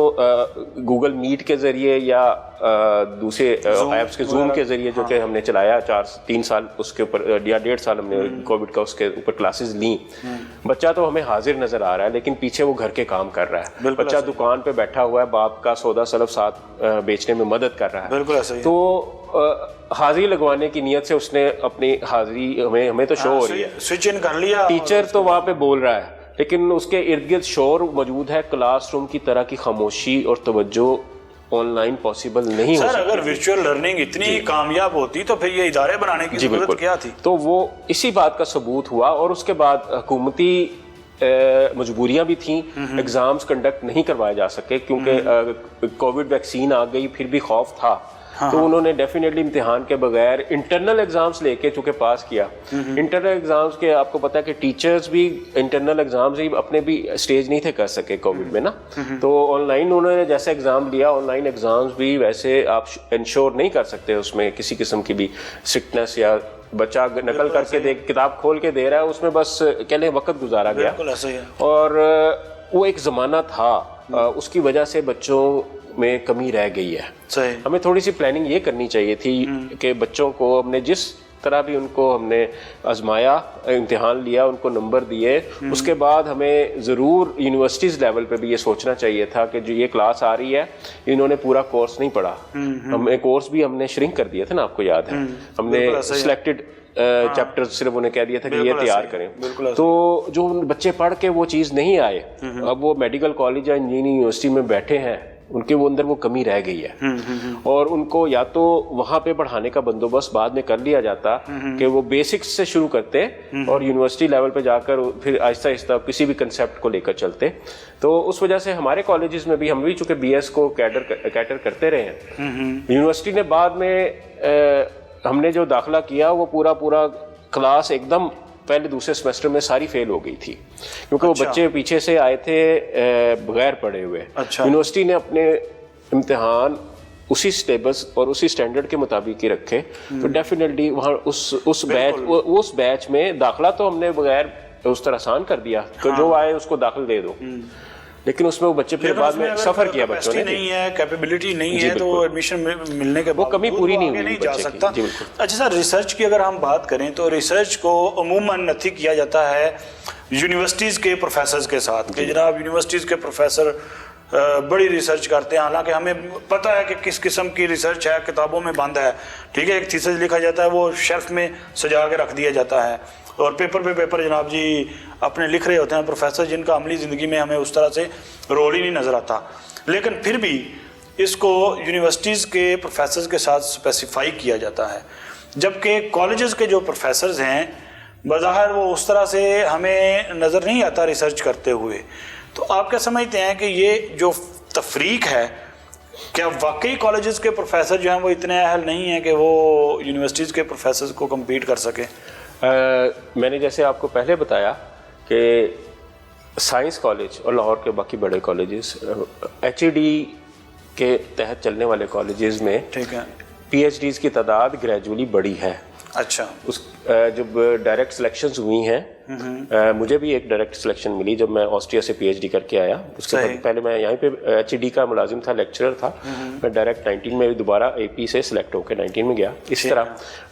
B: گوگل میٹ کے ذریعے یا دوسرے ایپس کے زوم کے ذریعے جو کہ ہم نے چلایا 3 سال اس کے اوپر یا 1.5 سال ہم نے کووڈ کا اس کے اوپر کلاسز لیں. بچہ تو ہمیں حاضر نظر آ رہا ہے لیکن پیچھے وہ گھر کے کام کر رہا ہے. بچہ دکان پہ بیٹھا ہوا ہے، باپ کا سودا سلف ساتھ بیچنے میں مدد کر رہا ہے.
A: بالکل ایسا ہی.
B: تو حاضری لگوانے کی نیت سے اس نے اپنی حاضری ہمیں تو شو ہو رہی ہے،
A: سوئچ ان کر لیا،
B: ٹیچر تو وہاں پہ بول رہا ہے لیکن اس کے ارد گرد شور موجود ہے. کلاس روم کی طرح کی خاموشی اور توجہ آن لائن پاسبل نہیں ہو سکتی.
A: سر اگر ورچوئل لرننگ اتنی کامیاب ہوتی تو پھر یہ ادارے بنانے کی ضرورت کیا تھی؟
B: تو وہ اسی بات کا ثبوت ہوا، اور اس کے بعد حکومتی مجبوریاں بھی تھیں. ایگزامز کنڈکٹ نہیں کروائے جا سکے کیونکہ کووڈ ویکسین آ گئی، پھر بھی خوف تھا. تو انہوں نے ڈیفینیٹلی امتحان کے بغیر انٹرنل ایگزامز لے کے چونکہ پاس کیا. انٹرنل ایگزامز کے آپ کو پتا ہے کہ ٹیچرز بھی انٹرنل ایگزامز ہی اپنے بھی اسٹیج نہیں تھے کر سکے کووڈ میں نا. تو آن لائن انہوں نے جیسے ایگزام لیا، آن لائن ایگزامز بھی ویسے آپ انشور نہیں کر سکتے اس میں کسی قسم کی بھی سٹنس، یا بچہ نقل کر کے کتاب کھول کے دے رہا ہے، اس میں بس کہہ لیں وقت گزارا گیا. اور وہ ایک زمانہ تھا، اس کی وجہ سے بچوں میں کمی رہ گئی ہے. ہمیں تھوڑی سی پلاننگ یہ کرنی چاہیے تھی کہ بچوں کو ہم نے جس طرح بھی ان کو ہم نے آزمایا، امتحان لیا، ان کو نمبر دیے، اس کے بعد ہمیں ضرور یونیورسٹیز لیول پہ بھی یہ سوچنا چاہیے تھا کہ جو یہ کلاس آ رہی ہے انہوں نے پورا کورس نہیں پڑھا. ہمیں کورس بھی ہم نے شرنک کر دیا تھا نا، آپ کو یاد ہے، ہم نے سلیکٹڈ چیپٹر صرف انہیں کہہ دیا تھا کہ یہ تیار کریں. تو جو بچے پڑھ کے وہ چیز نہیں آئے، اب وہ میڈیکل کالج یا انجینئرنگ یونیورسٹی میں بیٹھے ہیں، ان کے وہ اندر وہ کمی رہ گئی ہے. اور ان کو یا تو وہاں پہ پڑھانے کا بندوبست بعد میں کر لیا جاتا کہ وہ بیسکس سے شروع کرتے اور یونیورسٹی لیول پہ جا کر پھر آہستہ آہستہ کسی بھی کنسیپٹ کو لے کر چلتے. تو اس وجہ سے ہمارے کالجز میں بھی ہم بھی چونکہ بی ایس کو کیٹر کرتے رہے ہیں، یونیورسٹی نے بعد میں ہم نے جو داخلہ کیا وہ پورا کلاس ایک دم پہلے دوسرے سیمسٹر میں ساری فیل ہو گئی تھی کیونکہ وہ بچے پیچھے سے آئے تھے بغیر پڑھے ہوئے. یونیورسٹی نے اپنے امتحان اسی سلیبس اور اسی سٹینڈرڈ کے مطابق ہی رکھے. تو ڈیفینیٹلی وہاں اس بیچ میں داخلہ تو ہم نے بغیر اس طرح آسان کر دیا کہ جو آئے اس کو داخل دے دو، لیکن اس میں وہ بچے پھر بعد میں سفر کیا، بچوں نے
A: نہیں ہے، کیپیبلٹی نہیں ہے، تو ایڈمیشن ملنے کے
B: وہ کمی پوری نہیں ہوئی
A: جا سکتا. اچھا سر، ریسرچ کی اگر ہم بات کریں تو ریسرچ کو عموماً نتھی کیا جاتا ہے یونیورسٹیز کے پروفیسرز کے ساتھ کہ جناب یونیورسٹیز کے پروفیسر بڑی ریسرچ کرتے ہیں، حالانکہ ہمیں پتہ ہے کہ کس قسم کی ریسرچ ہے، کتابوں میں بند ہے. ٹھیک ہے، ایک تھیسس لکھا جاتا ہے، وہ شیلف میں سجا کے رکھ دیا جاتا ہے، اور پیپر پہ پیپر جناب جی اپنے لکھ رہے ہوتے ہیں پروفیسر، جن کا عملی زندگی میں ہمیں اس طرح سے رول ہی نہیں نظر آتا. لیکن پھر بھی اس کو یونیورسٹیز کے پروفیسرز کے ساتھ اسپیسیفائی کیا جاتا ہے، جبکہ کالجز کے جو پروفیسرز ہیں بظاہر وہ اس طرح سے ہمیں نظر نہیں آتا ریسرچ کرتے ہوئے. تو آپ کیا سمجھتے ہیں کہ یہ جو تفریق ہے، کیا واقعی کالجز کے پروفیسر جو ہیں وہ اتنے اہل نہیں ہیں کہ وہ یونیورسٹیز کے پروفیسرز کو کمپیٹ کر سکیں؟
B: میں نے جیسے آپ کو پہلے بتایا کہ سائنس کالج اور لاہور کے باقی بڑے کالجز ایچ ای ڈی کے تحت چلنے والے کالجز میں پی ایچ ڈیز کی تعداد گریجولی بڑی ہے.
A: اچھا.
B: جب ڈائریکٹ سلیکشنز ہوئی ہیں, مجھے بھی ایک ڈائریکٹ سلیکشن ملی جب میں آسٹریا سے پی ایچ ڈی کر کے آیا. اس کے پہلے میں یہیں پہ ایچ ای ڈی کا ملازم تھا, لیکچرر تھا. میں ڈائریکٹ 19 میں دوبارہ اے پی سے سلیکٹ ہو کے 19 میں گیا. اس طرح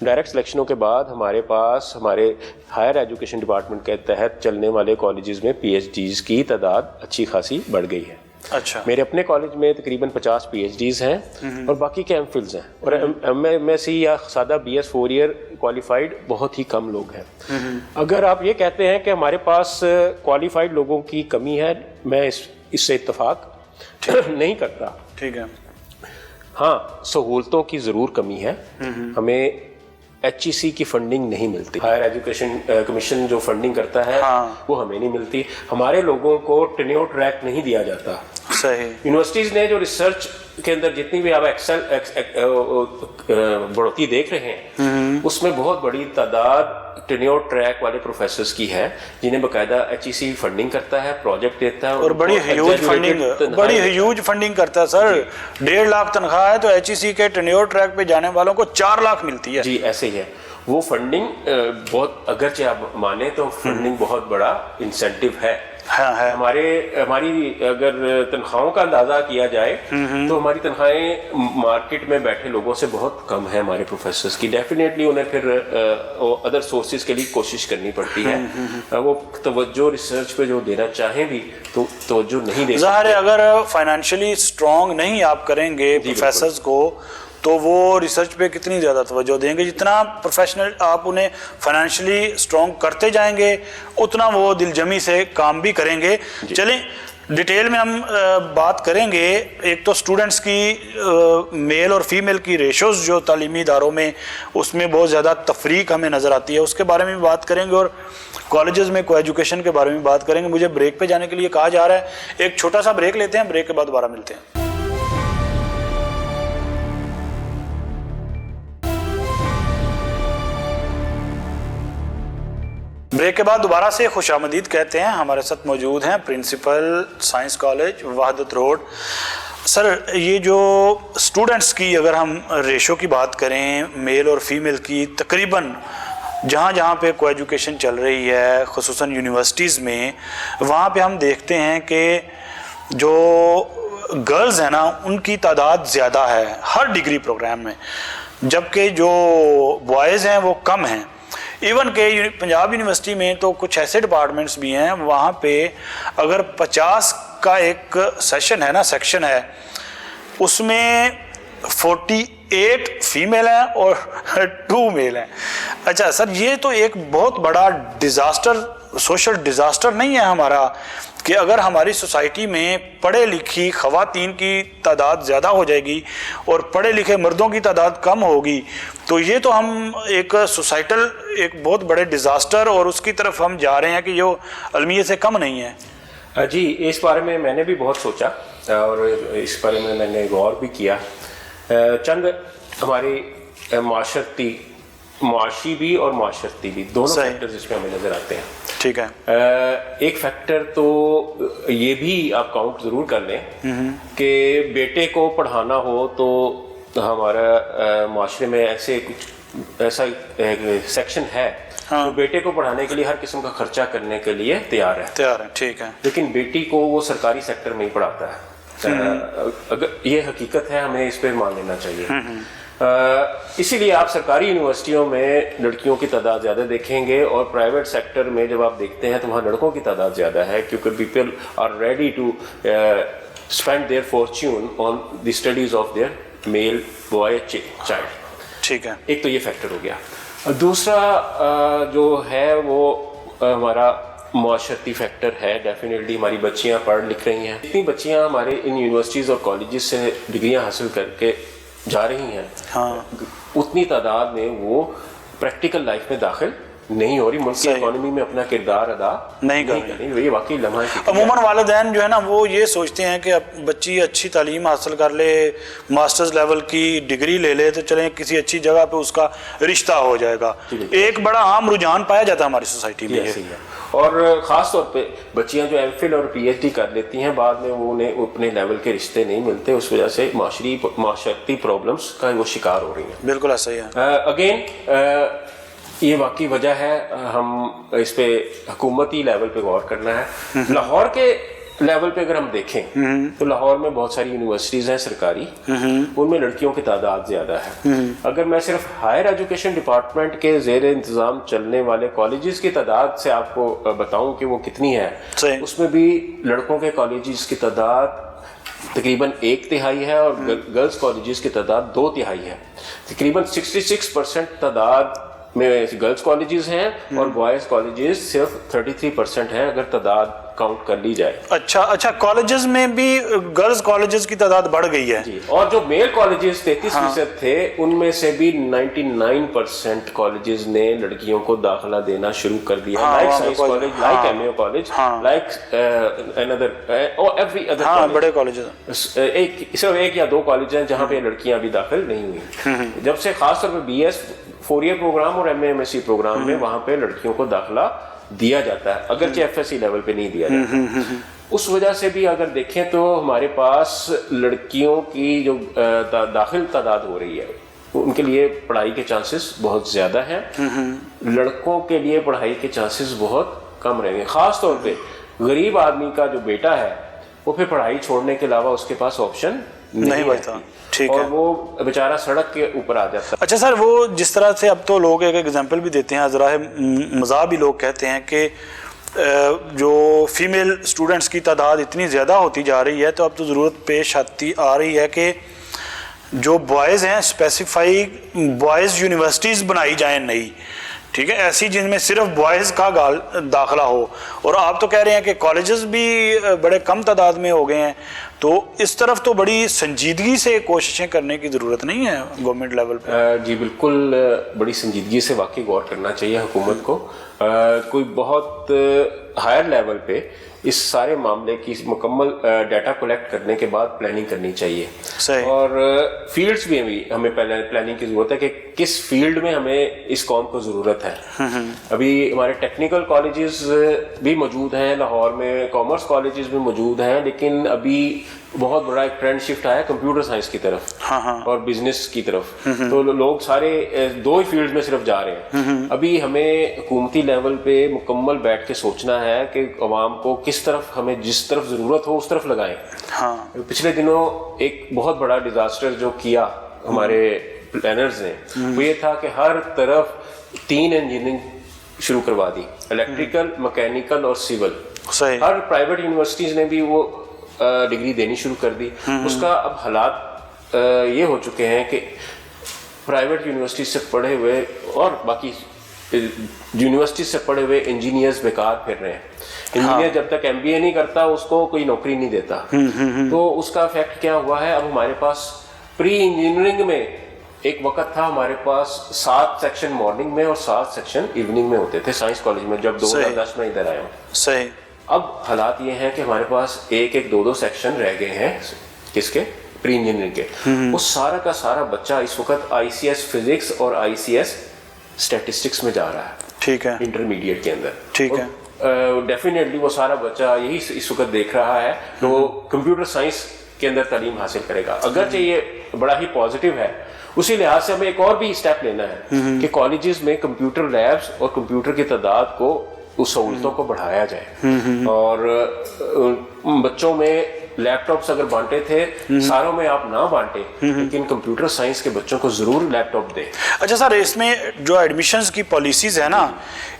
B: ڈائریکٹ سلیکشنوں کے بعد ہمارے پاس ہمارے ہائر ایجوکیشن ڈپارٹمنٹ کے تحت چلنے والے کالجز میں پی ایچ ڈیز کی تعداد اچھی خاصی بڑھ گئی ہے.
A: اچھا.
B: میرے اپنے کالج میں تقریباً 50 پی ایچ ڈیز ہیں اور باقی کے ایم فلز ہیں, اور ایم ایس سی یا سادہ بی ایس 4 ایئر کوالیفائڈ بہت ہی کم لوگ ہیں. اگر آپ یہ کہتے ہیں کہ ہمارے پاس کوالیفائڈ لوگوں کی کمی ہے, میں اس سے اتفاق نہیں کرتا.
A: ٹھیک ہے.
B: ہاں, سہولتوں کی ضرور کمی ہے. ہمیں ایچ ای سی کی فنڈنگ نہیں ملتی. ہائر ایجوکیشن کمیشن جو فنڈنگ کرتا ہے وہ ہمیں نہیں ملتی. ہمارے لوگوں کو ٹینیور ٹریک نہیں دیا جاتا.
A: صحیح.
B: یونیورسٹیز نے جو ریسرچ کے اندر جتنی بھی آپ بڑھوتی دیکھ رہے ہیں, اس میں بہت بڑی تعداد ٹینیور ٹریک والے پروفیسرز کی ہے جنہیں باقاعدہ ایچ ای سی فنڈنگ کرتا ہے, پروجیکٹ دیتا ہے,
A: اور بڑی ہیوج فنڈنگ کرتا ہے. سر 1.5 لاکھ تنخواہ ہے تو ایچ ای سی کے ٹینیور ٹریک پہ جانے والوں کو 4 لاکھ ملتی ہے.
B: جی ایسے ہی ہے. وہ فنڈنگ بہت, اگرچہ آپ مانیں تو فنڈنگ بہت بڑا انسینٹیو ہے. ہماری اگر تنخواہوں کا اندازہ کیا جائے تو ہماری تنخواہیں مارکیٹ میں بیٹھے لوگوں سے بہت کم ہے. ہمارے پروفیسرز کی ڈیفینیٹلی انہیں پھر ادر سورسز کے لیے کوشش کرنی پڑتی ہے. وہ توجہ ریسرچ پہ جو دینا چاہیں بھی تو توجہ نہیں دے.
A: ظاہر ہے اگر فائنینشلی اسٹرانگ نہیں آپ کریں گے پروفیسرز کو تو وہ ریسرچ پہ کتنی زیادہ توجہ دیں گے. جتنا پروفیشنل آپ انہیں فائنینشلی اسٹرانگ کرتے جائیں گے اتنا وہ دل جمی سے کام بھی کریں گے. چلیں ڈیٹیل میں ہم بات کریں گے. ایک تو سٹوڈنٹس کی میل اور فیمیل کی ریشوز جو تعلیمی اداروں میں, اس میں بہت زیادہ تفریق ہمیں نظر آتی ہے, اس کے بارے میں بھی بات کریں گے, اور کالجز میں کو ایجوکیشن کے بارے میں بات کریں گے. مجھے بریک پہ جانے کے لیے کہا جا رہا ہے, ایک چھوٹا سا بریک لیتے ہیں, بریک کے بعد دوبارہ ملتے ہیں. بریک کے بعد دوبارہ سے خوش آمدید کہتے ہیں. ہمارے ساتھ موجود ہیں پرنسپل سائنس کالج وحدت روڈ. سر یہ جو اسٹوڈنٹس کی اگر ہم ریشو کی بات کریں میل اور فیمیل کی, تقریباً جہاں جہاں پہ کو ایجوکیشن چل رہی ہے خصوصاً یونیورسٹیز میں, وہاں پہ ہم دیکھتے ہیں کہ جو گرلز ہیں نا ان کی تعداد زیادہ ہے ہر ڈگری پروگرام میں, جبکہ جو بوائز ہیں وہ کم ہیں. ایون کہ پنجاب یونیورسٹی میں تو کچھ ایسے ڈپارٹمنٹس بھی ہیں وہاں پہ اگر 50 کا ایک سیشن ہے نا, سیکشن ہے, اس میں 48 فیمیل ہیں اور 2 میل ہیں. اچھا سر, یہ تو ایک بہت بڑا ڈیزاسٹر, سوشل ڈیزاسٹر نہیں ہے ہمارا کہ اگر ہماری سوسائٹی میں پڑھے لکھی خواتین کی تعداد زیادہ ہو جائے گی اور پڑھے لکھے مردوں کی تعداد کم ہوگی تو یہ تو ہم ایک سوسائٹل ایک بہت بڑے ڈیزاسٹر اور اس کی طرف ہم جا رہے ہیں کہ جو المیت سے کم نہیں ہے.
B: جی اس بارے میں میں نے بھی بہت سوچا اور اس بارے میں نے غور بھی کیا. چند ہماری معاشی بھی اور معاشرتی بھی دونوں فیکٹرز اس میں ہمیں نظر آتے ہیں.
A: ٹھیک ہے.
B: ایک فیکٹر تو یہ بھی آپ کاؤنٹ ضرور کر لیں کہ بیٹے کو پڑھانا ہو تو ہمارا معاشرے میں ایسا سیکشن ہے جو بیٹے کو پڑھانے کے لیے ہر قسم کا خرچہ کرنے کے لیے تیار ہے.
A: ٹھیک ہے.
B: لیکن بیٹی کو وہ سرکاری سیکٹر میں ہی پڑھاتا ہے. اگر یہ حقیقت ہے ہمیں اس پہ مان لینا چاہیے. اسی لیے آپ سرکاری یونیورسٹیوں میں لڑکیوں کی تعداد زیادہ دیکھیں گے اور پرائیویٹ سیکٹر میں جب آپ دیکھتے ہیں تو وہاں لڑکوں کی تعداد زیادہ ہے کیونکہ people are ready to spend their fortune on the studies of their male boy child.
A: ٹھیک ہے.
B: ایک تو یہ فیکٹر ہو گیا. دوسرا جو ہے وہ ہمارا معاشرتی فیکٹر ہے. ڈیفینیٹلی ہماری بچیاں پڑھ لکھ رہی ہیں. اتنی بچیاں ہمارے ان یونیورسٹیز اور کالجز سے ڈگریاں حاصل کر کے جا رہی ہیں, اتنی تعداد میں وہ پریکٹیکل لائف میں داخل نہیں ہو رہی, ملک کی اکانومی میں اپنا کردار ادا نہیں کر رہی. یہ واقعی لمحہ
A: عموماً والدین جو ہے نا وہ یہ سوچتے ہیں کہ بچی اچھی تعلیم حاصل کر لے, ماسٹرز لیول کی ڈگری لے لے تو چلیں کسی اچھی جگہ پہ اس کا رشتہ ہو جائے گا. ایک بڑا عام رجحان پایا جاتا ہے ہماری سوسائٹی میں.
B: اور خاص طور پہ بچیاں جو ایم فل اور پی ایچ ڈی کر لیتی ہیں بعد میں وہ انہیں اپنے لیول کے رشتے نہیں ملتے, اس وجہ سے معاشرتی پرابلمس کا وہ شکار ہو رہی ہیں.
A: بالکل ایسا ہی ہے.
B: اگین یہ واقعی وجہ ہے, ہم اس پہ حکومتی لیول پہ غور کرنا ہے. لاہور کے لیول پہ اگر ہم دیکھیں تو لاہور میں بہت ساری یونیورسٹیز ہیں سرکاری, ان میں لڑکیوں کی تعداد زیادہ ہے. اگر میں صرف ہائر ایجوکیشن ڈپارٹمنٹ کے زیر انتظام چلنے والے کالجز کی تعداد سے آپ کو بتاؤں کہ وہ کتنی ہے, اس میں بھی لڑکوں کے کالجز کی تعداد تقریباً 1/3 ہے اور گرلز کالجز کی تعداد 2/3 ہے. تقریباً 66% تعداد میں گرلز کالجز ہیں اور بوائز کالجز صرف 33% ہیں اگر تعداد کاؤنٹ کر لی جائے.
A: اچھا کالجز میں بھی گرلز کالجز کی تعداد بڑھ گئی ہے
B: جی, اور جو میل کالجز 33% تھے ان میں سے بھی 99% کالجز نے لڑکیوں کو داخلہ دینا شروع کر دیا, like science college, like M A college, like every other
A: بڑے کالجز.
B: صرف 1 یا 2 کالج ہیں جہاں پہ لڑکیاں ابھی داخل نہیں ہوئی. جب سے خاص طور پہ BS 4 ایئر پروگرام اور ایم اے MSc پروگرام میں وہاں پہ لڑکیوں کو داخلہ دیا جاتا ہے, اگرچہ FSC لیول پہ نہیں دیا جاتا. اس وجہ سے بھی اگر دیکھیں تو ہمارے پاس لڑکیوں کی جو داخل تعداد ہو رہی ہے ان کے لیے پڑھائی کے چانسز بہت زیادہ ہیں, لڑکوں کے لیے پڑھائی کے چانسز بہت کم رہیں گے. خاص طور پہ غریب آدمی کا جو بیٹا ہے وہ پھر پڑھائی چھوڑنے کے علاوہ اس کے پاس آپشن نہیں بچتا, اور وہ بیچارہ سڑک کے اوپر آ جاتا ہے.
A: اچھا سر, وہ جس طرح سے اب تو لوگ ایک ایگزامپل بھی دیتے ہیں, ذرا مزاح بھی لوگ کہتے ہیں کہ جو فیمیل اسٹوڈنٹس کی تعداد اتنی زیادہ ہوتی جا رہی ہے تو اب تو ضرورت پیش آتی آ رہی ہے کہ جو بوائز ہیں اسپیسیفائی بوائز یونیورسٹیز بنائی جائیں نئی, ٹھیک ہے, ایسی جن میں صرف بوائز کا داخلہ ہو. اور آپ تو کہہ رہے ہیں کہ کالجز بھی بڑے کم تعداد میں ہو گئے ہیں, تو اس طرف تو بڑی سنجیدگی سے کوششیں کرنے کی ضرورت نہیں ہے گورنمنٹ لیول پہ.
B: جی بالکل, بڑی سنجیدگی سے واقعی غور کرنا چاہیے حکومت کو. کوئی بہت ہائر لیول پہ اس سارے معاملے کی مکمل ڈیٹا کلیکٹ کرنے کے بعد پلاننگ کرنی چاہیے. اور فیلڈز بھی ہمیں پہلے پلاننگ کی ضرورت ہے کہ کس فیلڈ میں ہمیں اس قوم کو ضرورت ہے. ابھی ہمارے ٹیکنیکل کالجز بھی موجود ہیں لاہور میں, کامرس کالجز بھی موجود ہیں, لیکن ابھی بہت بڑا ایک ٹرینڈ شفٹ آیا کمپیوٹر سائنس کی طرف اور بزنس کی طرف, تو لوگ سارے 2 ہی فیلڈ میں صرف جا رہے ہیں. ابھی ہمیں حکومتی لیول پہ مکمل بیٹھ کے سوچنا ہے کہ عوام کو کس طرف ہمیں جس طرف ضرورت ہو اس طرف لگائیں. پچھلے دنوں ایک بہت بڑا ڈیزاسٹر جو کیا ہمارے پلانرز نے وہ یہ تھا کہ ہر طرف 3 انجینئرنگ شروع کروا دی, الیکٹریکل, مکینیکل اور سول. ہر پرائیویٹ یونیورسٹیز نے بھی وہ ڈگری دینی شروع کر دی. اس کا اب حالات یہ ہو چکے ہیں کہ پرائیویٹ یونیورسٹی سے پڑھے ہوئے اور باقی یونیورسٹی سے پڑھے ہوئے انجینئرز بیکار پھر رہے ہیں. انجینئر جب تک MBA نہیں کرتا اس کو کوئی نوکری نہیں دیتا. تو اس کا افیکٹ کیا ہوا ہے, اب ہمارے پاس پری انجینئرنگ میں ایک وقت تھا ہمارے پاس 7 سیکشن مارننگ میں اور 7 سیکشن ایوننگ میں ہوتے تھے سائنس کالج میں, جب 2010 میں ادھر آیا ہوں.
A: صحیح.
B: اب حالات یہ ہیں کہ ہمارے پاس 1-2 سیکشن رہ گئے ہیں کس کے, پری انجینئرنگ کے. وہ سارا کا سارا بچہ اس وقت ICS فزکس اور ICS اسٹیٹسٹکس میں جا رہا ہے.
A: ٹھیک ہے,
B: انٹرمیڈیٹ کے اندر.
A: ٹھیک ہے.
B: ڈیفینیٹلی وہ سارا بچہ یہی اس وقت دیکھ رہا ہے کہ وہ کمپیوٹر سائنس کے اندر تعلیم حاصل کرے گا. اگرچہ یہ بڑا ہی پازیٹیو ہے, اسی لحاظ سے ہمیں ایک اور بھی اسٹیپ لینا ہے کہ کالجز میں کمپیوٹر لیبس اور کمپیوٹر کی تعداد کو اس سہولتوں کو بڑھایا جائے. اور بچوں میں لیپ ٹاپس اگر بانٹے تھے, ساروں میں آپ نہ بانٹے, لیکن کمپیوٹر سائنس کے بچوں کو ضرور لیپ ٹاپ دیں.
A: اچھا سر, اس میں جو ایڈمیشنز کی پالیسیز ہیں نا,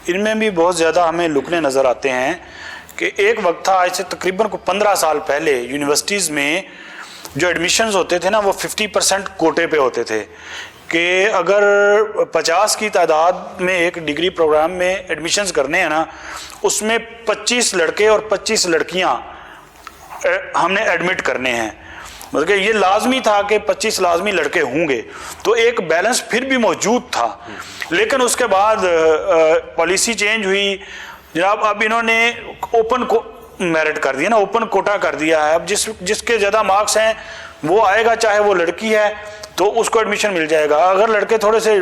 A: ان میں بھی بہت زیادہ ہمیں لکنے نظر آتے ہیں کہ ایک وقت تھا, آج سے تقریباً 15 سال پہلے, یونیورسٹیز میں جو ایڈمیشنز ہوتے تھے نا وہ 50% کوٹے پہ ہوتے تھے کہ اگر 50 کی تعداد میں ایک ڈگری پروگرام میں ایڈمیشنز کرنے ہیں نا, اس میں 25 لڑکے اور 25 لڑکیاں ہم نے ایڈمٹ کرنے ہیں. مطلب کہ یہ لازمی تھا کہ 25 لازمی لڑکے ہوں گے, تو ایک بیلنس پھر بھی موجود تھا. لیکن اس کے بعد پالیسی چینج ہوئی جناب, اب انہوں نے اوپن میرٹ کر دیا نا, اوپن کوٹا کر دیا ہے. اب جس کے زیادہ مارکس ہیں وہ آئے گا, چاہے وہ لڑکی ہے تو اس کو ایڈمیشن مل جائے گا. اگر لڑکے تھوڑے سے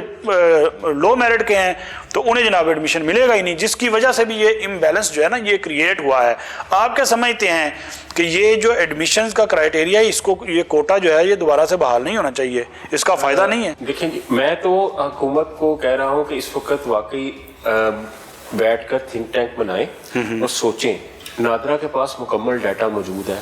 A: لو میرٹ کے ہیں تو انہیں جناب ایڈمیشن ملے گا ہی نہیں, جس کی وجہ سے بھی یہ امبیلنس جو ہے نا یہ کریٹ ہوا ہے. آپ کیا سمجھتے ہیں کہ یہ جو ایڈمیشنز کا کرائیٹیریا ہے, اس کو یہ کوٹا جو ہے یہ دوبارہ سے بحال نہیں ہونا چاہیے, اس کا فائدہ نہیں ہے؟
B: دیکھیں جی, میں تو حکومت کو کہہ رہا ہوں کہ اس وقت واقعی بیٹھ کر تھنک ٹینک بنائیں اور سوچیں. نادرا کے پاس مکمل ڈیٹا موجود ہے.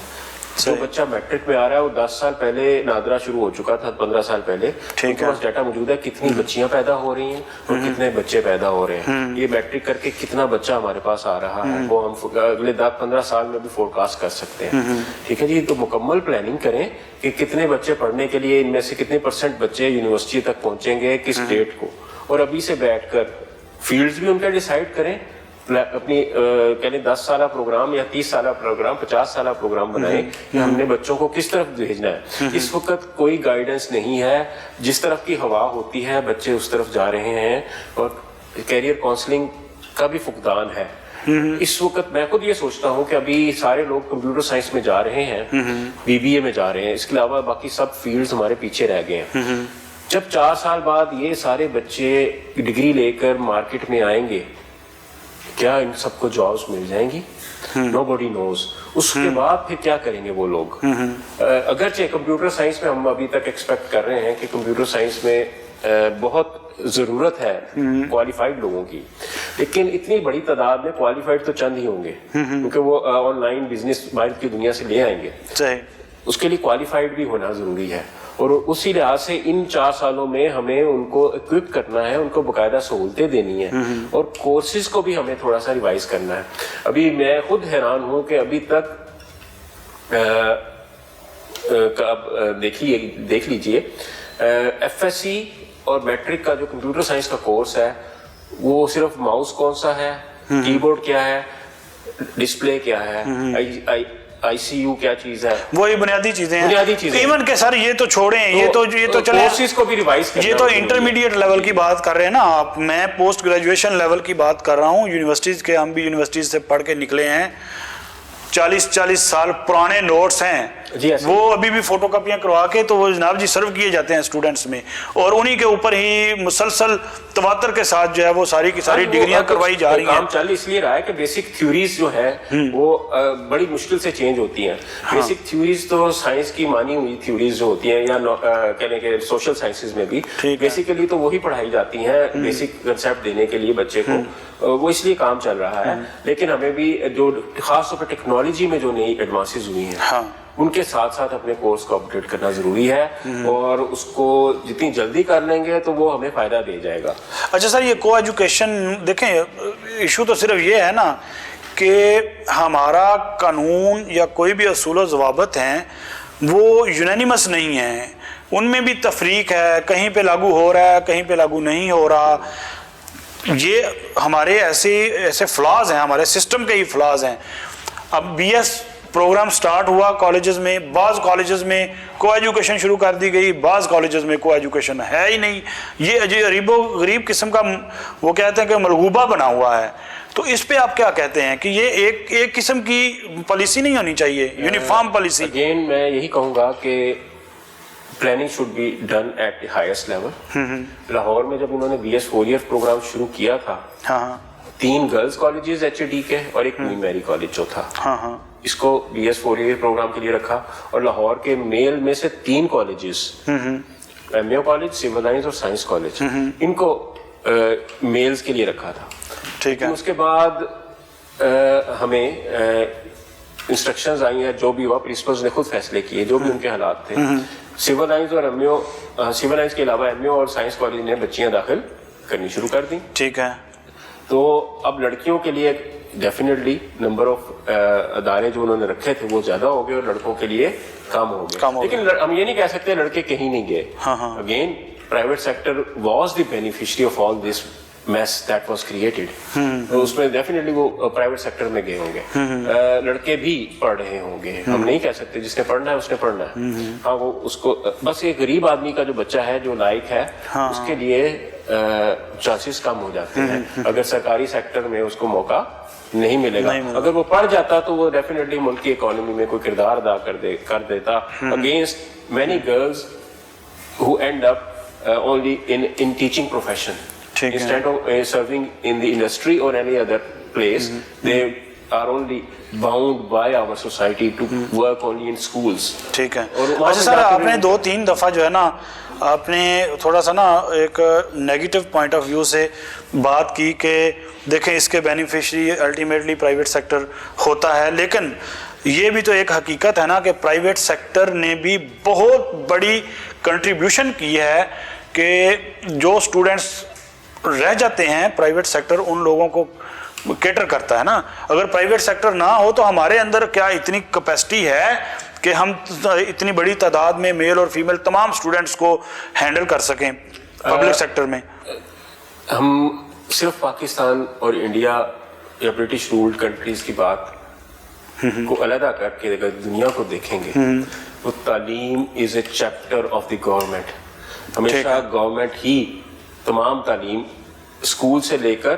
B: جو بچہ میٹرک میں آ رہا ہے وہ 10 سال پہلے نادرا شروع ہو چکا تھا, 15 سال پہلے. ان کے پاس ڈیٹا موجود ہے کتنی بچیاں پیدا ہو رہی ہیں اور کتنے بچے پیدا ہو رہے ہیں. یہ میٹرک کر کے کتنا بچہ ہمارے پاس آ رہا ہے وہ ہم اگلے 10-15 سال میں بھی فور کاسٹ کر سکتے ہیں. ٹھیک ہے جی, تو مکمل پلاننگ کریں کہ کتنے بچے پڑھنے کے لیے, ان میں سے کتنے % بچے یونیورسٹی تک پہنچیں گے کس ڈیٹ کو, اور ابھی سے بیٹھ کر فیلڈز بھی ان کا ڈیسائیڈ کریں. اپنی کہنے 10 سالہ پروگرام یا 30 سالہ پروگرام 50 سالہ پروگرام بنائیں کہ ہم نے بچوں کو کس طرف بھیجنا ہے. اس وقت کوئی گائیڈنس نہیں ہے, جس طرف کی ہوا ہوتی ہے بچے اس طرف جا رہے ہیں, اور کیریئر کاؤنسلنگ کا بھی فقدان ہے. اس وقت میں خود یہ سوچتا ہوں کہ ابھی سارے لوگ کمپیوٹر سائنس میں جا رہے ہیں, BBA میں جا رہے ہیں, اس کے علاوہ باقی سب فیلڈز ہمارے پیچھے رہ گئے ہیں. جب 4 سال بعد یہ سارے بچے ڈگری لے کر مارکیٹ میں آئیں گے, کیا ان سب کو جابز مل جائیں گی؟ Nobody knows. اس کے بعد پھر کیا کریں گے وہ لوگ؟ اگرچہ کمپیوٹر سائنس میں ہم ابھی تک ایکسپیکٹ کر رہے ہیں کہ کمپیوٹر سائنس میں بہت ضرورت ہے کوالیفائڈ لوگوں کی, لیکن اتنی بڑی تعداد میں کوالیفائڈ تو چند ہی ہوں گے, کیونکہ وہ آن لائن بزنس باہر کی دنیا سے لے آئیں گے. اس کے لیے کوالیفائڈ بھی ہونا ضروری ہے, اور اسی لحاظ سے ان 4 سالوں میں ہمیں ان کو اکوپ کرنا ہے, ان کو باقاعدہ سہولتیں دینی ہیں, اور کورسز کو بھی ہمیں تھوڑا سا ریوائز کرنا ہے. ابھی میں خود حیران ہوں کہ ابھی تک دیکھ لیجئے FSC اور میٹرک کا جو کمپیوٹر سائنس کا کورس ہے وہ صرف ماؤس کون سا ہے, کی بورڈ کیا ہے, ڈسپلے کیا ہے, ICU کیا چیز ہے,
A: وہی بنیادی چیزیں ہیں. ایون کہ سر یہ تو چھوڑیں, یہ تو چلیں,
B: کورسز کو بھی ریوائز کرنا,
A: یہ تو انٹرمیڈیٹ لیول کی بات کر رہے ہیں نا آپ, میں پوسٹ گریجویشن لیول کی بات کر رہا ہوں. یونیورسٹیز کے, ہم بھی یونیورسٹیز سے پڑھ کے نکلے ہیں, 40 سال پرانے نوٹس ہیں وہ ابھی بھی فوٹو کاپیاں کروا کے تو وہ جناب جی سرو کیے جاتے ہیں اسٹوڈنٹس میں, اور انہی کے اوپر ہی مسلسل تواتر کے ساتھ جو ہے وہ ساری کی ساری ڈگریاں کروائی جا رہی ہیں.
B: کام چل اس لیے رہا ہے کہ بیسک تھیوریز جو ہے وہ بڑی مشکل سے چینج ہوتی ہیں. بیسک تھیوریز تو سائنس کی مانی ہوئی تھیوریز جو ہوتی ہیں, یا کہنے کے سوشل سائنسز میں بھی بیسیکلی تو وہی پڑھائی جاتی ہیں بیسک کنسیپٹ دینے کے لیے بچے کو, وہ اس لیے کام چل رہا ہے. لیکن ہمیں بھی جو خاص طور پر ٹیکنالوجی میں جو نئی ایڈوانسز ہوئی ہیں ان کے ساتھ ساتھ اپنے کورس کو اپڈیٹ کرنا ضروری ہے, اور اس کو جتنی جلدی کر لیں گے تو وہ ہمیں فائدہ دے جائے گا.
A: اچھا سر, یہ کو ایجوکیشن دیکھیں, ایشو تو صرف یہ ہے نا کہ ہمارا قانون یا کوئی بھی اصول و ضوابط ہیں وہ یونینیمس نہیں ہیں, ان میں بھی تفریق ہے, کہیں پہ لاگو ہو رہا ہے کہیں پہ لاگو نہیں ہو رہا. یہ ہمارے ایسے فلاز ہیں, ہمارے سسٹم کے ہی فلاز ہیں. اب BS پروگرام سٹارٹ ہوا کالجز میں, بعض کالجز میں کو ایجوکیشن شروع کر دی گئی, بعض کالجز میں کو ایجوکیشن ہے ہی نہیں. یہ عجیب و غریب قسم کا وہ کہتے ہیں کہ ملغوبہ بنا ہوا ہے. تو اس پہ آپ کیا کہتے ہیں کہ یہ ایک قسم کی پالیسی نہیں ہونی چاہیے, یونیفارم پالیسی؟
B: اگین میں یہی کہوں گا کہ planning should be done at the highest level. Lahore میں جب انہوں نے BS 4 ایئر پروگرام شروع کیا تھا, 3 گرلز کالجز HAD کے اور ایک کوئین میری کالج جو تھا, اس کو BS 4 ایئر پروگرام کے لیے رکھا, اور لاہور کے میل میں سے 3 colleges, MAO college, civil lines اور سائنس کالج, ان کو میلز کے لیے رکھا تھا. ٹھیک ہے. اس کے بعد ہمیں انسٹرکشنز آئی ہیں, جو بھی ہوا پرنسپلز نے خود فیصلے کیے جو بھی ان کے حالات تھے. سول لائنز اور سول لائنز کے علاوہ MAO اور سائنس کالج نے بچیاں داخل کرنی شروع کر دی.
A: ٹھیک ہے.
B: تو اب لڑکیوں کے لیے ڈیفینیٹلی نمبر آف ادارے جو انہوں نے رکھے تھے وہ زیادہ ہو گئے اور لڑکوں کے لیے کم ہو گئے. لیکن ہم یہ نہیں کہہ سکتے لڑکے کہیں نہیں گئے. Again private sector was the beneficiary of all this mess that was created. اس میں ڈیفینیٹلی وہ پرائیویٹ سیکٹر میں گئے ہوں گے. لڑکے بھی پڑھ رہے ہوں گے, ہم نہیں کہہ سکتے جس نے پڑھنا ہے اس نے پڑھنا ہے. ہاں, وہ اس کو بس ایک غریب آدمی کا جو بچہ ہے جو لائق ہے اس کے لیے چانسز کم ہو جاتے ہیں اگر سرکاری سیکٹر میں اس کو موقع نہیں ملے گا. اگر وہ پڑھ جاتا تو وہ ڈیفینیٹلی ملک کی اکانومی میں کوئی کردار ادا کر دیتا. Against many girls who end up only in teaching profession. Instead of serving in the industry or any other place, they are only bound by our society to work only in schools.
A: ٹھیک ہے. اچھا سر, آپ نے 2-3 دفعہ جو ہے نا آپ نے تھوڑا سا نا ایک نیگیٹو پوائنٹ آف ویو سے بات کی کہ دیکھیں اس کے بینیفیشری الٹیمیٹلی پرائیویٹ سیکٹر ہوتا ہے, لیکن یہ بھی تو ایک حقیقت ہے نا کہ پرائیویٹ سیکٹر نے بھی بہت بڑی کنٹریبیوشن کی ہے کہ جو اسٹوڈنٹس رہ جاتے ہیں پرائیویٹ سیکٹر ان لوگوں کو کیٹر کرتا ہے نا. اگر پرائیویٹ سیکٹر نہ ہو تو ہمارے اندر کیا اتنی کیپیسٹی ہے کہ ہم اتنی بڑی تعداد میں میل اور فیمیل تمام اسٹوڈنٹس کو ہینڈل کر سکیں پبلک سیکٹر میں.
B: ہم صرف پاکستان اور انڈیا یا برٹش رولڈ کنٹریز کی بات کو علیحدہ کر کے اگر دنیا کو دیکھیں گے تو تعلیم از اے چیپٹر آف دی گورنمنٹ. ہمیشہ گورنمنٹ ہی تمام تعلیم اسکول سے لے کر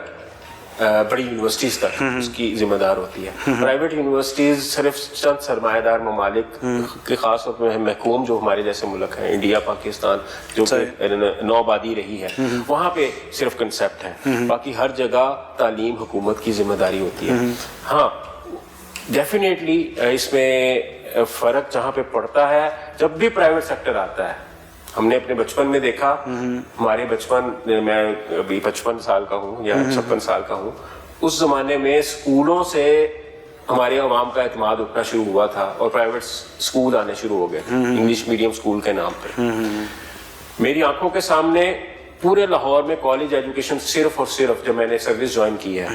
B: بڑی یونیورسٹیز تک اس کی ذمہ دار ہوتی ہے. پرائیویٹ یونیورسٹیز صرف چند سرمایہ دار ممالک کے خاص طور پہ محکوم جو ہمارے جیسے ملک ہیں انڈیا پاکستان جو کہ نو آبادی رہی ہے وہاں پہ صرف کنسیپٹ ہے, باقی ہر جگہ تعلیم حکومت کی ذمہ داری ہوتی ہے. ہاں ڈیفینیٹلی اس میں فرق جہاں پہ پڑتا ہے جب بھی پرائیویٹ سیکٹر آتا ہے. ہم نے اپنے بچپن میں دیکھا, ہمارے بچپن میں ابھی 55 سال کا ہوں یا 56 سال کا ہوں, اس زمانے میں اسکولوں سے ہمارے عوام کا اعتماد اٹھنا شروع ہوا تھا اور پرائیویٹ اسکول آنے شروع ہو گئے تھے انگلش میڈیم اسکول کے نام پہ. میری آنکھوں کے سامنے پورے لاہور میں کالج ایجوکیشن صرف اور صرف جب میں نے سروس جوائن کی ہے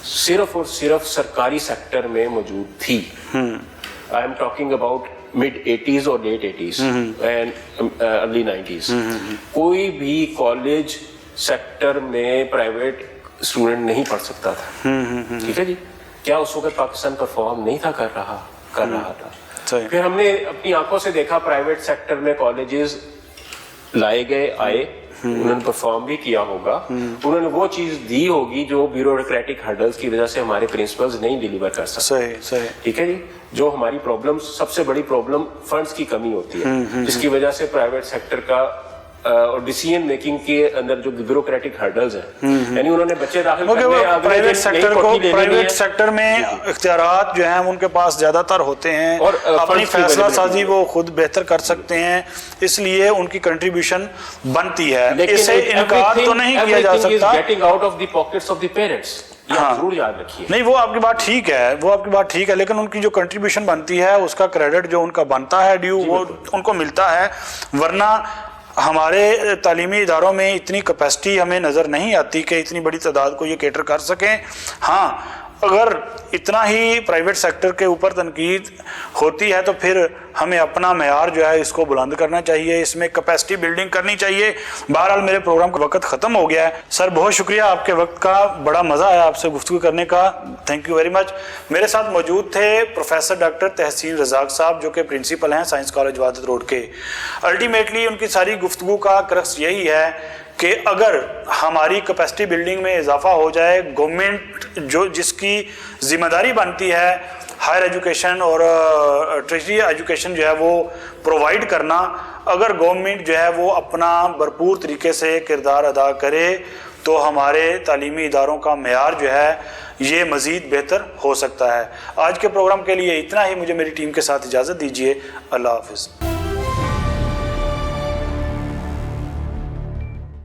B: صرف اور صرف سرکاری سیکٹر میں موجود تھی. I am talking about mid 80s اور late 80s and early 90s. کوئی بھی کالج سیکٹر میں پرائیویٹ اسٹوڈنٹ نہیں پڑھ سکتا تھا. ٹھیک ہے جی, کیا اس وقت پاکستان پرفارم نہیں تھا کر رہا تھا. پھر ہم نے اپنی آنکھوں سے دیکھا پرائیویٹ سیکٹر میں کالجز لائے گئے, آئے, انہوں نے پرفارم بھی کیا ہوگا, انہوں نے وہ چیز دی ہوگی جو بیوروکریٹک ہرڈلز کی وجہ سے ہمارے پرنسپلز نہیں ڈیلیور کر سکتے. ٹھیک ہے جی, جو ہماری پرابلم سب سے بڑی پرابلم فنڈز کی کمی ہوتی ہے جس کی وجہ سے پرائیویٹ سیکٹر کا اور ڈیسیژن میکنگ کے اندر جو بیوروکریٹک ہرڈلز ہیں یعنی انہوں نے بچے داخل
A: پرائیویٹ سیکٹر میں اختیارات جو ہیں ان کے پاس زیادہ تر ہوتے ہیں اور اپنی فیصلہ سازی وہ خود بہتر کر سکتے ہیں, اس لیے ان کی کنٹریبیوشن بنتی ہے. اسے انکار تو نہیں کیا جا سکتا.
B: Getting out of the pockets of the parents ضرور یاد رکھیے.
A: نہیں وہ آپ کی بات ٹھیک ہے, لیکن ان کی جو کنٹریبیوشن بنتی ہے اس کا کریڈٹ جو ان کا بنتا ہے ڈیو وہ ان کو ملتا ہے. ورنہ ہمارے تعلیمی اداروں میں اتنی کیپیسٹی ہمیں نظر نہیں آتی کہ اتنی بڑی تعداد کو یہ کیٹر کر سکیں. ہاں اگر اتنا ہی پرائیویٹ سیکٹر کے اوپر تنقید ہوتی ہے تو پھر ہمیں اپنا معیار جو ہے اس کو بلند کرنا چاہیے, اس میں کیپیسٹی بلڈنگ کرنی چاہیے. بہرحال میرے پروگرام کا وقت ختم ہو گیا ہے. سر بہت شکریہ, آپ کے وقت کا بڑا مزہ آیا آپ سے گفتگو کرنے کا. Thank you very much. میرے ساتھ موجود تھے پروفیسر ڈاکٹر تحسین رزاق صاحب جو کہ پرنسپل ہیں سائنس کالج وحدت روڈ کے. الٹیمیٹلی ان کی ساری گفتگو کا کرکس یہی ہے کہ اگر ہماری کیپیسٹی بلڈنگ میں اضافہ ہو جائے, گورنمنٹ جو جس کی ذمہ داری بنتی ہے ہائر ایجوکیشن اور ٹرشری ایجوکیشن جو ہے وہ پرووائڈ کرنا, اگر گورنمنٹ جو ہے وہ اپنا بھرپور طریقے سے کردار ادا کرے تو ہمارے تعلیمی اداروں کا معیار جو ہے یہ مزید بہتر ہو سکتا ہے. آج کے پروگرام کے لیے اتنا ہی. مجھے میری ٹیم کے ساتھ اجازت دیجیے. اللہ حافظ.